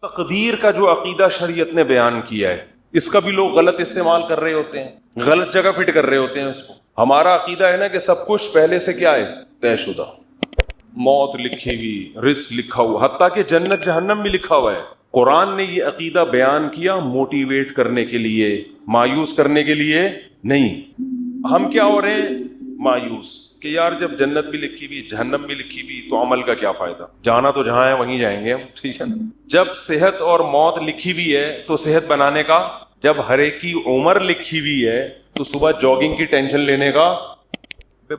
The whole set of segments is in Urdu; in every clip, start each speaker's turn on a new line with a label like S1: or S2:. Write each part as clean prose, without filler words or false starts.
S1: تقدیر کا جو عقیدہ شریعت نے بیان کیا ہے اس کا بھی لوگ غلط استعمال کر رہے ہوتے ہیں، غلط جگہ فٹ کر رہے ہوتے ہیں اس کو۔ ہمارا عقیدہ ہے نا کہ سب کچھ پہلے سے کیا ہے، طے شدہ، موت لکھی ہوئی، رزق لکھا ہوا، حتیٰ کہ جنت جہنم بھی لکھا ہوا ہے۔ قرآن نے یہ عقیدہ بیان کیا موٹیویٹ کرنے کے لیے، مایوس کرنے کے لیے نہیں۔ ہم کیا ہو رہے ہیں، مایوس، کہ یار جب جنت بھی لکھی ہوئی جہنم بھی لکھی ہوئی تو عمل کا کیا فائدہ، جانا تو جہاں ہے وہیں جائیں گے ہم، ٹھیک ہے نا۔ جب صحت اور موت لکھی ہوئی ہے تو صحت بنانے کا، جب ہر ایک کی عمر لکھی ہوئی ہے تو صبح جاگنگ کی ٹینشن لینے کا،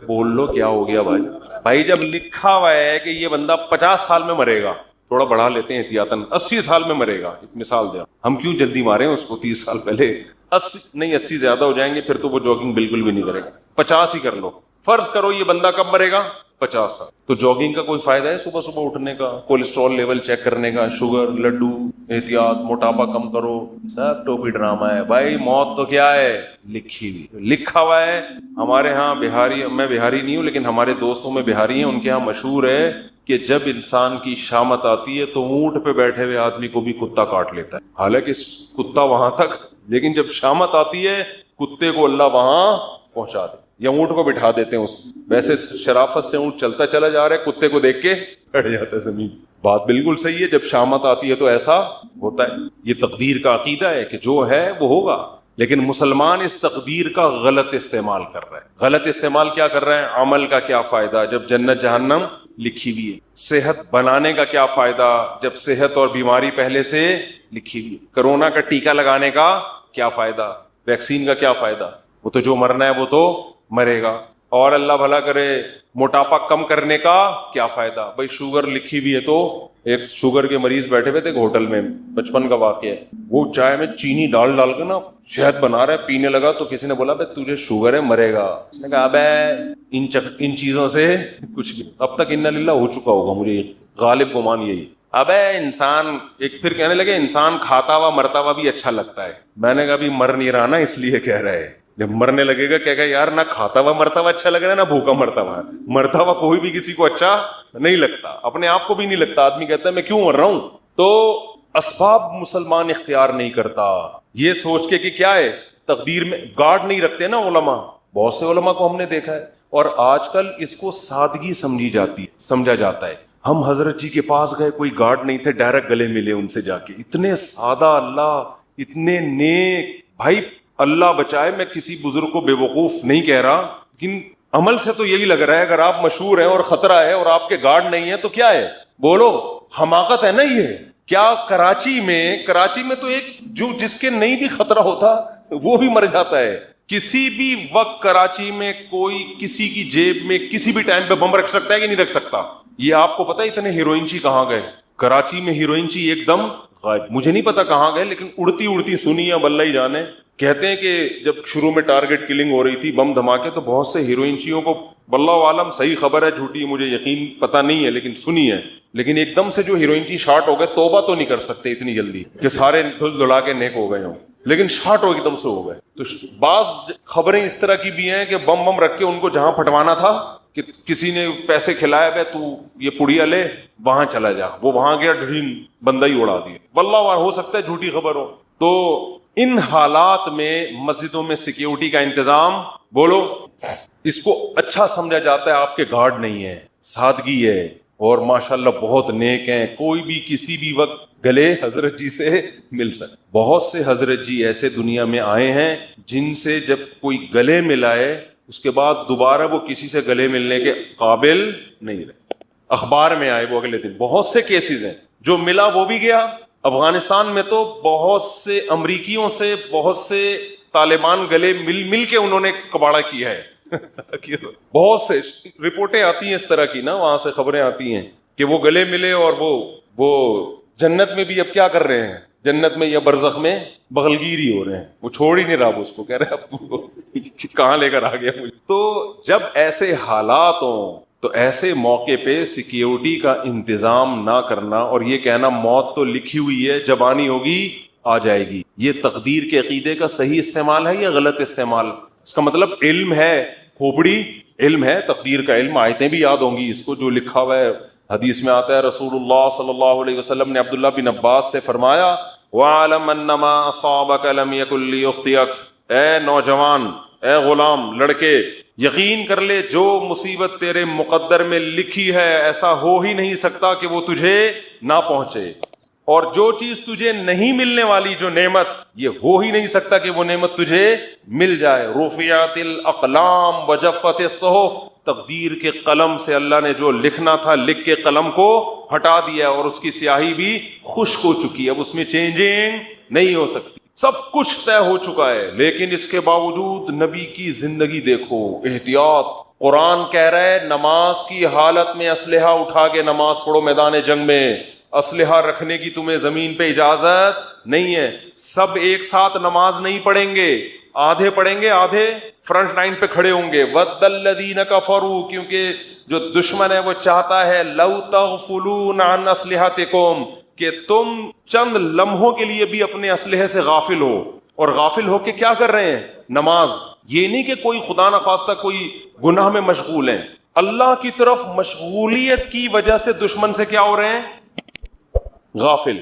S1: بول لو کیا ہو گیا بھائی؟ بھائی جب لکھا ہوا ہے کہ یہ بندہ 50 سال میں مرے گا، تھوڑا بڑھا لیتے ہیں احتیاطاً، 80 سال میں مرے گا، ایک مثال دیا، ہم کیوں جلدی مارے ہیں اس کو 30 سال پہلے؟ 80 نہیں، 80 زیادہ ہو جائیں گے پھر تو وہ جاگنگ بالکل بھی نہیں کرے گا، 50 ہی کر لو۔ فرض کرو یہ بندہ کب مرے گا، 50 سال، تو جاگنگ کا کوئی فائدہ ہے صبح صبح اٹھنے کا، کولیسٹرول لیول چیک کرنے کا، شوگر، لڈو، احتیاط، موٹاپا کم کرو، سب ٹوپی ڈرامہ ہے بھائی۔ موت تو کیا ہے، لکھی ہوئی، لکھا ہوا ہے۔ ہمارے ہاں بہاری، میں بہاری نہیں ہوں لیکن ہمارے دوستوں میں بہاری ہیں، ان کے ہاں مشہور ہے کہ جب انسان کی شامت آتی ہے تو اونٹ پہ بیٹھے ہوئے آدمی کو بھی کتا کاٹ لیتا ہے، حالانکہ کتا وہاں تک، لیکن جب شامت آتی ہے کتے کو اللہ وہاں پہنچا دے، یا اونٹ کو بٹھا دیتے ہیں اس، ویسے شرافت سے اونٹ چلتا چلا جا رہا ہے، کتے کو دیکھ کے ہٹ جاتا ہے زمین۔ بات بالکل صحیح ہے، جب شامت آتی ہے تو ایسا ہوتا ہے۔ یہ تقدیر کا عقیدہ ہے کہ جو ہے وہ ہوگا، لیکن مسلمان اس تقدیر کا غلط استعمال کر رہا ہے۔ غلط استعمال کیا کر رہا ہے، عمل کا کیا فائدہ جب جنت جہنم لکھی ہوئی ہے، صحت بنانے کا کیا فائدہ جب صحت اور بیماری پہلے سے لکھی ہوئی ہے، کرونا کا ٹیکہ لگانے کا کیا فائدہ، ویکسین کا کیا فائدہ، وہ تو جو مرنا ہے وہ تو مرے گا، اور اللہ بھلا کرے موٹاپا کم کرنے کا کیا فائدہ، بھائی شوگر لکھی ہوئی ہے تو ایک شوگر کے مریض بیٹھے ہوئے تھے ہوٹل میں، بچپن کا واقعہ ہے، وہ چائے میں چینی ڈال ڈال کے نا شہد بنا رہا ہے، پینے لگا تو کسی نے بولا بھائی تجھے شوگر ہے، مرے گا، اس نے کہا ابے ان چیزوں سے کچھ بھی، اب تک انا للہ ہو چکا ہوگا، مجھے غالب گمان یہی، ابے انسان ایک پھر کہنے لگے انسان کھاتا ہوا مرتا ہوا بھی اچھا لگتا ہے، میں نے کہا ابھی مر نہیں رہا نا اس لیے کہہ رہا ہے، جب مرنے لگے گا کہے گا یار نہ کھاتا ہوا مرتا ہوا اچھا لگ رہا ہے نہ بھوکا مرتا ہوا، مرتا ہوا کوئی بھی کسی کو اچھا نہیں لگتا، اپنے آپ کو بھی نہیں لگتا، آدمی کہتا ہے میں کیوں مر رہا ہوں۔ تو اسباب مسلمان اختیار نہیں کرتا، یہ سوچ کے کہ کیا ہے تقدیر میں گارڈ نہیں رکھتے نا علماء، بہت سے علماء کو ہم نے دیکھا ہے، اور آج کل اس کو سادگی سمجھا جاتا ہے۔ ہم حضرت جی کے پاس گئے، کوئی گارڈ نہیں تھے، ڈائریکٹ گلے ملے ان سے جا کے، اتنے سادہ اللہ، اتنے نیک، بھائی اللہ بچائے، میں کسی بزرگ کو بے وقوف نہیں کہہ رہا، لیکن عمل سے تو یہی لگ رہا ہے، اگر آپ مشہور ہیں اور خطرہ ہے اور آپ کے گارڈ نہیں ہے تو کیا ہے، بولو حماقت ہے نا یہ۔ کیا کراچی میں تو ایک جو جس کے نہیں بھی خطرہ ہوتا وہ بھی مر جاتا ہے، کسی بھی وقت کراچی میں کوئی کسی کی جیب میں کسی بھی ٹائم پہ بم رکھ سکتا ہے کہ نہیں رکھ سکتا؟ یہ آپ کو پتا ہے اتنے ہیروئن چی کہاں گئے؟ کراچی میں ہیروئن چی ایک دم غائب، مجھے نہیں پتا کہاں گئے، لیکن اڑتی سنی یا بلّہ ہی جانے۔ کہتے ہیں کہ جب شروع میں ٹارگٹ کلنگ ہو رہی تھی، بم دھماکے، تو بہت سے ہیروئن چیوں کو، واللہ عالم صحیح خبر ہے جھوٹی مجھے یقین پتا نہیں ہے لیکن سنی ہے، لیکن ایک دم سے جو ہیروئن چی شارٹ ہو گئے، توبہ تو نہیں کر سکتے اتنی جلدی کہ سارے دھل دھلا کے نیک ہو گئے ہوں، لیکن شارٹ ہو ایک دم سے ہو گئے۔ تو بعض خبریں اس طرح کی بھی ہیں کہ بم رکھ کے ان کو جہاں پھٹوانا تھا، کہ کسی نے پیسے کھلایا ہے تو یہ پڑیا لے وہاں چلا جا، وہ وہاں گیا ڈرین بندہ ہی اڑا دیا، واللہ ہو سکتا ہے جھوٹی خبر ہو۔ تو ان حالات میں مسجدوں میں سیکیورٹی کا انتظام، بولو اس کو اچھا سمجھا جاتا ہے، آپ کے گارڈ نہیں ہے، سادگی ہے، اور ماشاءاللہ بہت نیک ہیں، کوئی بھی کسی بھی وقت گلے حضرت جی سے مل سکے۔ بہت سے حضرت جی ایسے دنیا میں آئے ہیں جن سے جب کوئی گلے ملائے اس کے بعد دوبارہ وہ کسی سے گلے ملنے کے قابل نہیں رہے، اخبار میں آئے وہ اگلے دن، بہت سے کیسز ہیں، جو ملا وہ بھی گیا۔ افغانستان میں تو بہت سے امریکیوں سے، بہت سے طالبان گلے مل کے انہوں نے کباڑا کیا ہے بہت سے رپورٹیں آتی ہیں اس طرح کی نا، وہاں سے خبریں آتی ہیں کہ وہ گلے ملے، اور وہ جنت میں بھی اب کیا کر رہے ہیں، جنت میں یا برزخ میں بغلگیر ہی ہو رہے ہیں، وہ چھوڑ ہی نہیں رہا اس کو، کہہ رہے اب تو کہاں لے کر آ گیا مجھے۔ تو جب ایسے حالات ہوں تو ایسے موقع پہ سیکیورٹی کا انتظام نہ کرنا، اور یہ کہنا موت تو لکھی ہوئی ہے، جب آنی ہوگی آ جائے گی، یہ تقدیر کے عقیدے کا صحیح استعمال ہے یا غلط استعمال؟ اس کا مطلب علم ہے، کھوپڑی علم ہے، تقدیر کا علم، آیتیں بھی یاد ہوں گی اس کو، جو لکھا ہوا ہے حدیث میں آتا ہے رسول اللہ صلی اللہ علیہ وسلم نے عبداللہ بن عباس سے فرمایا وَعَلَمْ أَنَّمَا أَصَابَكَ لَمْ يَكُنْ لِيُخْطِئَكَ، اے نوجوان، اے غلام، لڑکے، یقین کر لے جو مصیبت تیرے مقدر میں لکھی ہے ایسا ہو ہی نہیں سکتا کہ وہ تجھے نہ پہنچے، اور جو چیز تجھے نہیں ملنے والی، جو نعمت، یہ ہو ہی نہیں سکتا کہ وہ نعمت تجھے مل جائے۔ رفعت الاقلام وجفت الصحف، تقدیر کے قلم سے اللہ نے جو لکھنا تھا لکھ کے قلم کو ہٹا دیا اور اس کی سیاہی بھی خشک ہو چکی ہے، اب اس میں چینجنگ نہیں ہو سکتی، سب کچھ طے ہو چکا ہے۔ لیکن اس کے باوجود نبی کی زندگی دیکھو، احتیاط۔ قرآن کہہ رہا ہے نماز کی حالت میں اسلحہ اٹھا کے نماز پڑھو میدان جنگ میں، اسلحہ رکھنے کی تمہیں زمین پہ اجازت نہیں ہے۔ سب ایک ساتھ نماز نہیں پڑھیں گے، آدھے پڑھیں گے، آدھے فرنٹ لائن پہ کھڑے ہوں گے۔ وَدَّ الَّذِينَ كَفَرُوا، کیونکہ جو دشمن ہے وہ چاہتا ہے لَوْ تَغْفُلُونَ عَنْ أَسْلِحَتِكُمْ، کہ تم چند لمحوں کے لیے بھی اپنے اسلحے سے غافل ہو، اور غافل ہو کے کیا کر رہے ہیں؟ نماز۔ یہ نہیں کہ کوئی خدا نخواستہ کوئی گناہ میں مشغول ہیں، اللہ کی طرف مشغولیت کی وجہ سے دشمن سے کیا ہو رہے ہیں؟ غافل،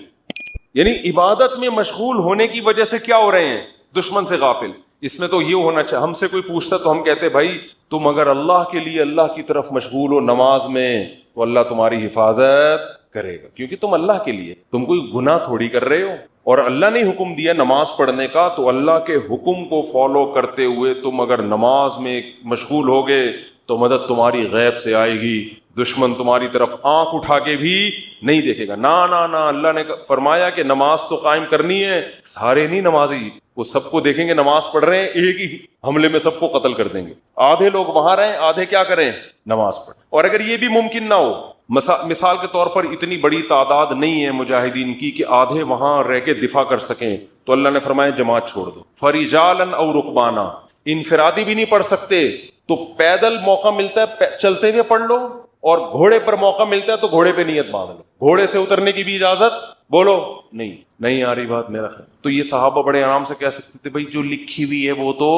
S1: یعنی عبادت میں مشغول ہونے کی وجہ سے کیا ہو رہے ہیں؟ دشمن سے غافل۔ اس میں تو یہ ہونا چاہیے، ہم سے کوئی پوچھتا تو ہم کہتے بھائی تم اگر اللہ کے لیے اللہ کی طرف مشغول ہو نماز میں تو اللہ تمہاری حفاظت کرے گا، کیونکہ تم اللہ کے لیے، تم کوئی گناہ تھوڑی کر رہے ہو، اور اللہ نے حکم دیا نماز پڑھنے کا، تو اللہ کے حکم کو فالو کرتے ہوئے تم اگر نماز میں مشغول ہوگے تو مدد تمہاری غیب سے آئے گی، دشمن تمہاری طرف آنکھ اٹھا کے بھی نہیں دیکھے گا۔ نا نا نا، اللہ نے فرمایا کہ نماز تو قائم کرنی ہے، سارے نہیں نمازی، وہ سب کو دیکھیں گے نماز پڑھ رہے ہیں، ایک ہی حملے میں سب کو قتل کر دیں گے۔ آدھے لوگ وہاں رہیں، آدھے کیا کریں؟ نماز پڑھ۔ اور اگر یہ بھی ممکن نہ ہو، مثال کے طور پر اتنی بڑی تعداد نہیں ہے مجاہدین کی کہ آدھے وہاں رہ کے دفاع کر سکیں، تو اللہ نے فرمایا جماعت چھوڑ دو، فرجالاً او رکبانا، انفرادی بھی نہیں پڑھ سکتے تو پیدل موقع ملتا ہے چلتے ہوئے پڑھ لو، اور گھوڑے پر موقع ملتا ہے تو گھوڑے پہ نیت باندھ لو۔ گھوڑے سے اترنے کی بھی اجازت بولو نہیں آ رہی بات میرا خیال، تو یہ صحابہ بڑے آرام سے کہہ سکتے تھے بھائی جو لکھی ہوئی ہے وہ تو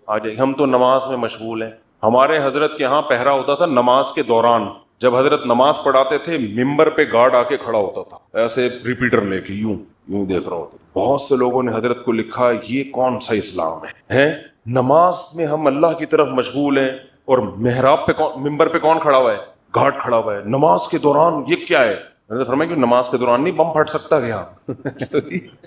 S1: آ جائے، ہم تو نماز میں مشغول ہیں۔ ہمارے حضرت کے ہاں پہرا ہوتا تھا نماز کے دوران، جب حضرت نماز پڑھاتے تھے ممبر پہ گارڈ آ کے کھڑا ہوتا تھا، ایسے ریپیٹر لے کے یوں دیکھ رہا ہوتا تھا۔ بہت سے لوگوں نے حضرت کو لکھا یہ کون سا اسلام ہے؟ نماز میں ہم اللہ کی طرف مشغول ہیں، اور محراب پہ ممبر پہ کون کھڑا ہوا ہے؟ گارڈ کھڑا ہوا ہے نماز کے دوران، یہ کیا ہے؟ فرمایا کہ نماز کے دوران نہیں بم پھٹ سکتا کیا؟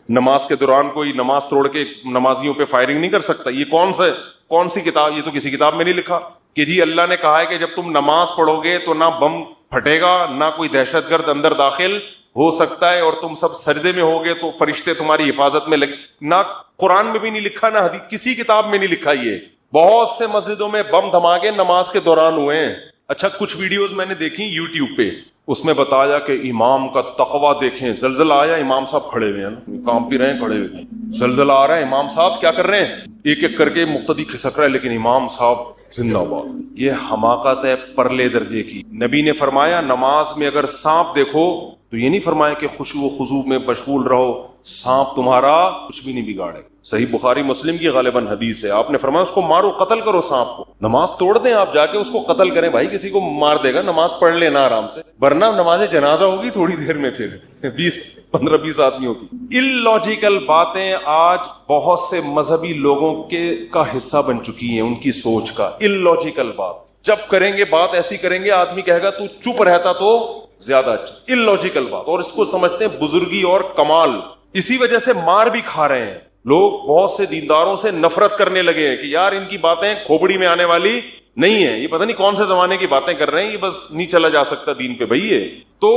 S1: نماز کے دوران کوئی نماز توڑ کے نمازیوں پہ فائرنگ نہیں کر سکتا۔ یہ کون سی کتاب؟ یہ تو کسی کتاب میں نہیں لکھا کہ جی اللہ نے کہا ہے کہ جب تم نماز پڑھو گے تو نہ بم پھٹے گا، نہ کوئی دہشت گرد اندر داخل ہو سکتا ہے، اور تم سب سجدے میں ہوگے تو فرشتے تمہاری حفاظت میں نہ قرآن میں بھی نہیں لکھا، نہ حدیث کسی کتاب میں نہیں لکھا۔ یہ بہت سے مسجدوں میں بم دھماکے نماز کے دوران ہوئے ہیں۔ اچھا کچھ ویڈیوز میں نے دیکھی یوٹیوب پہ، اس میں بتایا کہ امام کا تقویٰ دیکھیں، زلزلہ آیا امام صاحب کھڑے ہوئے ہیں، کام بھی رہے ہیں کھڑے ہوئے، زلزلہ آ رہا ہے امام صاحب کیا کر رہے ہیں؟ ایک ایک کر کے مقتدی کھسک رہا ہے، لیکن امام صاحب زندہ باد۔ یہ حماقت ہے پرلے درجے کی۔ نبی نے فرمایا نماز میں اگر سانپ دیکھو تو یہ نہیں فرمایا کہ خشوع و خضوع میں مشغول رہو، سانپ تمہارا کچھ بھی نہیں بگاڑے۔ صحیح بخاری مسلم کی غالباً حدیث ہے، آپ نے فرمایا اس کو مارو، قتل کرو سانپ کو، نماز توڑ دیں آپ جا کے اس کو قتل کریں، بھائی کسی کو مار دے گا نماز پڑھ لینا آرام سے، ورنہ نماز جنازہ ہوگی تھوڑی دیر میں، پھر 15-20 آدمیوں کی۔ اللاجیکل باتیں آج بہت سے مذہبی لوگوں کا حصہ بن چکی ہیں، ان کی سوچ کا۔ اللاجیکل بات جب کریں گے، بات ایسی کریں گے، آدمی کہے گا تو چپ رہتا تو زیادہ اچھا۔ اللاجیکل بات، اور اس کو سمجھتے ہیں بزرگی اور کمال، اسی وجہ سے مار بھی کھا رہے ہیں لوگ۔ بہت سے دینداروں سے نفرت کرنے لگے ہیں کہ یار ان کی باتیں کھوپڑی میں آنے والی نہیں ہے، یہ پتہ نہیں کون سے زمانے کی باتیں کر رہے ہیں، یہ بس نہیں چلا جا سکتا دین پہ بھائی یہ۔ تو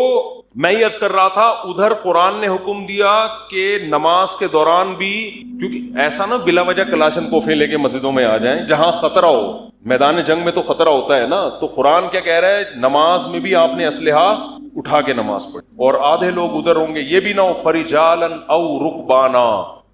S1: میں یہ عرض کر رہا تھا، ادھر قرآن نے حکم دیا کہ نماز کے دوران بھی، کیونکہ ایسا نہ بلا وجہ کلاشن کوفے لے کے مسجدوں میں آ جائیں جہاں خطرہ ہو، میدان جنگ میں تو خطرہ ہوتا ہے نا، تو قرآن کیا کہہ رہا ہے؟ نماز میں بھی آپ نے اسلحہ اٹھا کے نماز پڑھی، اور آدھے لوگ ادھر ہوں گے، یہ بھی نہ ہو فرجالاً او رکبانا،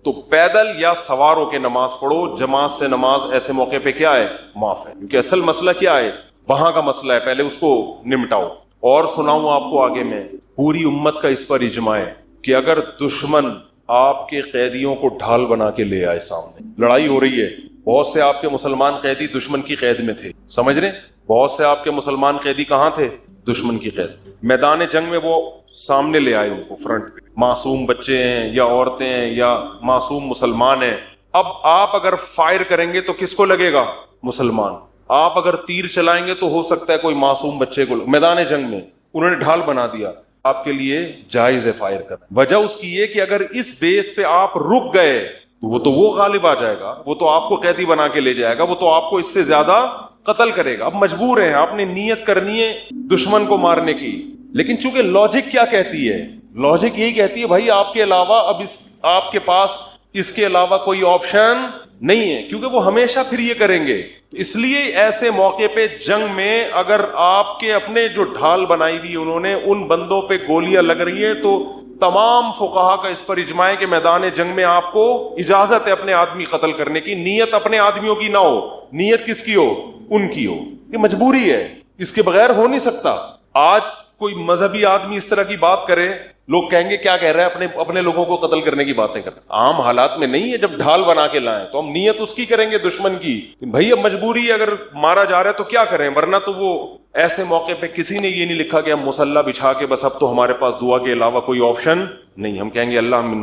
S1: تو پیدل یا سوار ہو کے نماز پڑھو۔ جماعت سے نماز ایسے موقع پہ کیا ہے؟ معاف ہے، کیونکہ اصل مسئلہ کیا ہے؟ وہاں کا مسئلہ ہے، پہلے اس کو نمٹاؤ۔ اور سناؤں آپ کو آگے میں، پوری امت کا اس پر اجماع ہے کہ اگر دشمن آپ کے قیدیوں کو ڈھال بنا کے لے آئے، سامنے لڑائی ہو رہی ہے، بہت سے آپ کے مسلمان قیدی دشمن کی قید میں تھے، سمجھ رہے، بہت سے آپ کے مسلمان قیدی کہاں تھے؟ دشمن کی قید. میدان جنگ میں وہ سامنے لے آئے ان کو فرنٹ پہ. معصوم بچے ہیں یا عورتیں ہیں یا معصوم مسلمان ہیں. اب آپ اگر فائر کریں گے تو کس کو لگے گا؟ مسلمان. آپ اگر تیر چلائیں گے تو ہو سکتا ہے کوئی معصوم بچے کو. میدان جنگ میں انہوں نے ڈھال بنا دیا. آپ کے لیے جائز ہے فائر کرنا. وجہ اس کی یہ کہ اگر اس بیس پہ آپ رک گئے تو وہ غالب آ جائے گا, وہ تو آپ کو قیدی بنا کے لے جائے گا, وہ تو آپ کو اس سے زیادہ قتل کرے گا. اب مجبور ہیں, آپ نے نیت کرنی ہے دشمن کو مارنے کی. لیکن چونکہ لاجک کیا کہتی ہے؟ لاجک یہی کہتی ہے بھائی آپ کے علاوہ اب آپ کے پاس اس کے علاوہ کوئی آپشن نہیں ہے, کیونکہ وہ ہمیشہ پھر یہ کریں گے. اس لیے ایسے موقع پہ جنگ میں اگر آپ کے اپنے جو ڈھال بنائی ہوئی انہوں نے ان بندوں پہ گولیاں لگ رہی ہیں تو تمام فقہا کا اس پر اجماع ہے کہ میدان جنگ میں آپ کو اجازت ہے اپنے آدمی قتل کرنے کی. نیت اپنے آدمیوں کی نہ ہو, نیت کس کی ہو؟ ان کی ہو. یہ مجبوری ہے, اس کے بغیر ہو نہیں سکتا. آج کوئی مذہبی آدمی اس طرح کی بات کرے, لوگ کہیں گے کیا کہہ رہا ہے, اپنے لوگوں کو قتل کرنے کی باتیں کر. عام حالات میں نہیں ہے, جب ڈھال بنا کے لائیں تو ہم نیت اس کی کریں گے دشمن کی. بھائی اب مجبوری ہے, اگر مارا جا رہا ہے تو کیا کریں, ورنہ تو وہ ایسے موقع پہ کسی نے یہ نہیں لکھا کہ ہم مسلح بچھا کے بس اب تو ہمارے پاس دعا کے علاوہ کوئی آپشن نہیں. ہم کہیں گے اللہ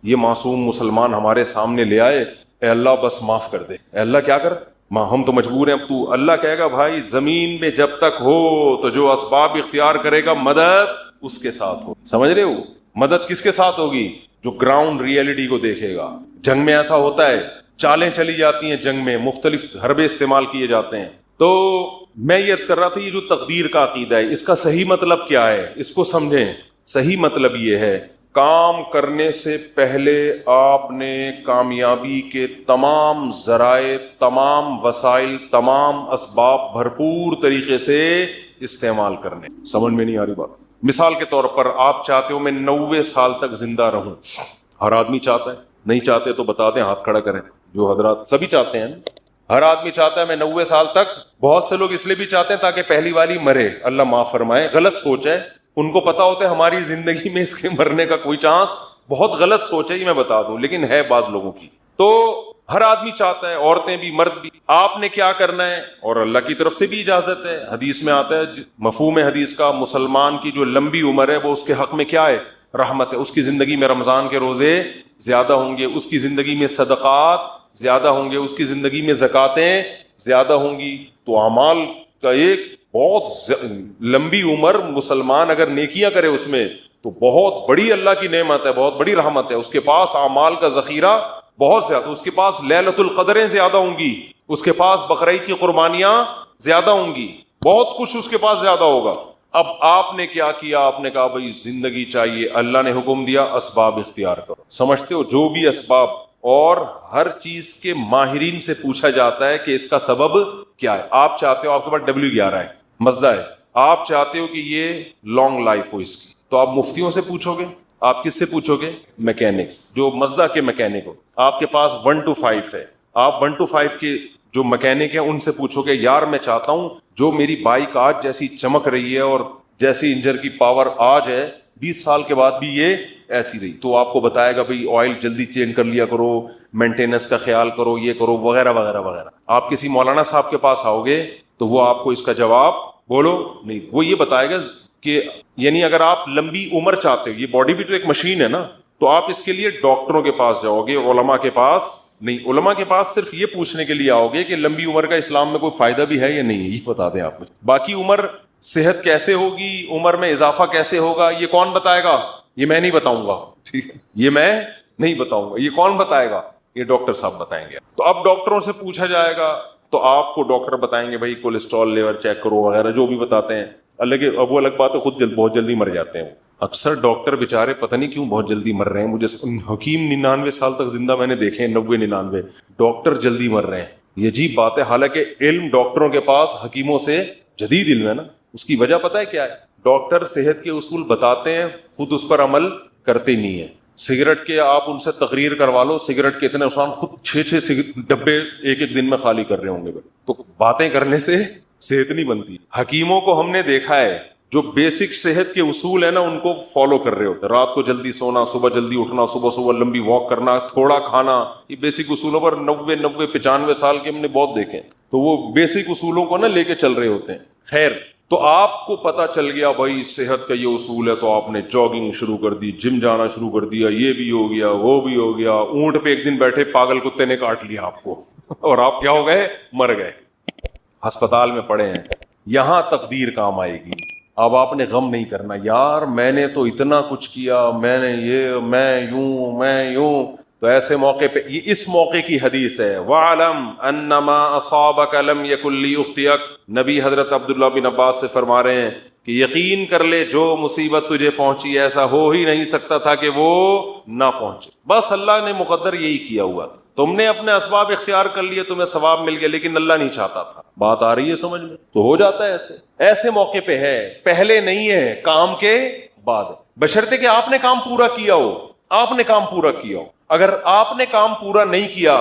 S1: یہ معصوم مسلمان ہمارے سامنے لے آئے, اے اللہ بس معاف کر دے, اے اللہ کیا کر, ہم تو مجبور ہیں. اب تو اللہ کہے گا بھائی زمین میں جب تک ہو تو جو اسباب اختیار کرے گا مدد اس کے ساتھ ہو. سمجھ رہے ہو؟ مدد کس کے ساتھ ہوگی؟ جو گراؤنڈ ریئلٹی کو دیکھے گا. جنگ میں ایسا ہوتا ہے, چالیں چلی جاتی ہیں جنگ میں, مختلف حربے استعمال کیے جاتے ہیں. تو میں یہ عرض کر رہا تھا یہ جو تقدیر کا عقیدہ ہے اس کا صحیح مطلب کیا ہے, اس کو سمجھیں. صحیح مطلب یہ ہے کام کرنے سے پہلے آپ نے کامیابی کے تمام ذرائع, تمام وسائل, تمام اسباب بھرپور طریقے سے استعمال کرنے. سمجھ میں نہیں آ رہی بات؟ مثال کے طور پر آپ چاہتے ہو میں 90 سال تک زندہ رہوں, ہر آدمی چاہتا ہے. نہیں چاہتے تو بتا دیں, ہاتھ کھڑا کریں. جو حضرات سبھی چاہتے ہیں, ہر آدمی چاہتا ہے میں 90 سال تک. بہت سے لوگ اس لیے بھی چاہتے ہیں تاکہ پہلی والی مرے, اللہ معاف فرمائے, غلط سوچ ہے. ان کو پتا ہوتا ہے ہماری زندگی میں اس کے مرنے کا کوئی چانس, بہت غلط سوچ ہے یہ میں بتا دوں, لیکن ہے بعض لوگوں کی. تو ہر آدمی چاہتا ہے, عورتیں بھی مرد بھی. آپ نے کیا کرنا ہے, اور اللہ کی طرف سے بھی اجازت ہے, حدیث میں آتا ہے, مفہوم حدیث کا مسلمان کی جو لمبی عمر ہے وہ اس کے حق میں کیا ہے؟ رحمت ہے. اس کی زندگی میں رمضان کے روزے زیادہ ہوں گے, اس کی زندگی میں صدقات زیادہ ہوں گے, اس کی زندگی میں زکاتیں زیادہ ہوں گی. تو اعمال کا ایک بہت لمبی عمر مسلمان اگر نیکیاں کرے اس میں تو بہت بڑی اللہ کی نعمت ہے, بہت بڑی رحمت ہے. اس کے پاس اعمال کا ذخیرہ بہت زیادہ, اس کے پاس لیلۃ القدریں زیادہ ہوں گی, اس کے پاس بقرعید کی قربانیاں زیادہ ہوں گی, بہت کچھ اس کے پاس زیادہ ہوگا. اب آپ نے کیا کیا, آپ نے کہا بھائی زندگی چاہیے, اللہ نے حکم دیا اسباب اختیار کرو. سمجھتے ہو جو بھی اسباب, اور ہر چیز کے ماہرین سے پوچھا جاتا ہے کہ اس کا سبب کیا ہے. آپ چاہتے ہو آپ کے پاس W11 ہے, مزدہ ہے, آپ چاہتے ہو کہ یہ لانگ لائف ہو اس کی, تو آپ مفتیوں سے پوچھو گے. آپ کس سے پوچھو گے؟ میکینکس, جو مزدہ کے میکینک ہو. آپ کے پاس 1 to 5 ہے, آپ 1 to 5 کے جو میکینک ہیں ان سے پوچھو گے یار میں چاہتا ہوں جو میری بائک آج جیسی چمک رہی ہے اور جیسی انجن کی پاور آج ہے 20 سال کے بعد بھی یہ ایسی رہی. تو آپ کو بتائے گا بھئی آئل جلدی چینج کر لیا کرو, مینٹیننس کا خیال کرو, یہ کرو وغیرہ وغیرہ وغیرہ. آپ کسی مولانا صاحب کے پاس آؤ گے تو وہ آپ کو اس کا جواب بولو نہیں, وہ یہ بتائے گا کہ یعنی اگر آپ لمبی عمر چاہتے ہو, یہ باڈی بھی تو ایک مشین ہے نا, تو آپ اس کے لیے ڈاکٹروں کے پاس جاؤ گے, علماء کے پاس نہیں. علماء کے پاس صرف یہ پوچھنے کے لیے آؤ گے کہ لمبی عمر کا اسلام میں کوئی فائدہ بھی ہے یا نہیں, یہ بتا دیں آپ مجھے. باقی عمر صحت کیسے ہوگی, عمر میں اضافہ کیسے ہوگا, یہ کون بتائے گا؟ یہ میں نہیں بتاؤں گا, ٹھیک ہے, یہ میں نہیں بتاؤں گا. یہ کون بتائے گا؟ یہ ڈاکٹر صاحب بتائیں گے. تو اب ڈاکٹروں سے پوچھا جائے گا تو آپ کو ڈاکٹر بتائیں گے بھائی کولیسٹرول لیول چیک کرو وغیرہ جو بھی بتاتے ہیں. اب وہ الگ بات ہے, خود بہت جلدی مر جاتے ہیں. اکثر ڈاکٹر بیچارے پتہ نہیں کیوں بہت جلدی مر رہے ہیں. مجھے حکیم 99 سال تک زندہ میں نے دیکھے ہیں, 90-99, ڈاکٹر جلدی مر رہے ہیں. یہ عجیب بات ہے, حالانکہ علم ڈاکٹروں کے پاس حکیموں سے جدید علم ہے نا. اس کی وجہ پتہ ہے کیا ہے؟ ڈاکٹر صحت کے اصول بتاتے ہیں, خود اس پر عمل کرتے نہیں ہیں. سگریٹ کے آپ ان سے تقریر کروا لو, سگریٹ کے اتنے نقصان, خود 6 ڈبے ایک دن میں خالی کر رہے ہوں گے. تو باتیں کرنے سے صحت نہیں بنتی. حکیموں کو ہم نے دیکھا ہے جو بیسک صحت کے اصول ہیں نا ان کو فالو کر رہے ہوتے ہیں. رات کو جلدی سونا, صبح جلدی اٹھنا, صبح لمبی واک کرنا, تھوڑا کھانا, یہ بیسک اصولوں پر 90 سال کے ہم نے بہت دیکھے. تو وہ بیسک اصولوں کو نا لے کے چل رہے ہوتے ہیں. خیر, تو آپ کو پتا چل گیا بھائی صحت کا یہ اصول ہے, تو آپ نے جاگنگ شروع کر دی, جم جانا شروع کر دیا, یہ بھی ہو گیا, وہ بھی ہو گیا. اونٹ پہ ایک دن بیٹھے پاگل کتے نے کاٹ لیا آپ کو اور آپ کیا ہو گئے, مر گئے, ہسپتال میں پڑے ہیں. یہاں تقدیر کام آئے گی. اب آپ نے غم نہیں کرنا, یار میں نے تو اتنا کچھ کیا, میں نے یہ, میں یوں. تو ایسے موقع پہ, یہ اس موقع کی حدیث ہے, وَعْلَمْ أَنَّمَا أَصَابَكَ لَمْ يَكُنْ لِيُخْطِئَكَ. نبی حضرت عبداللہ بن عباس سے فرما رہے ہیں کہ یقین کر لے جو مصیبت تجھے پہنچی ایسا ہو ہی نہیں سکتا تھا کہ وہ نہ پہنچے. بس اللہ نے مقدر یہی کیا ہوا تھا. تم نے اپنے اسباب اختیار کر لیے, تمہیں ثواب مل گیا, لیکن اللہ نہیں چاہتا تھا. بات آ رہی ہے سمجھ میں؟ تو ہو جاتا ہے ایسے موقع پہ ہے, پہلے نہیں ہے, کام کے بعد. بشرطے کہ آپ نے کام پورا کیا ہو, آپ نے کام پورا کیا ہو. اگر آپ نے کام پورا نہیں کیا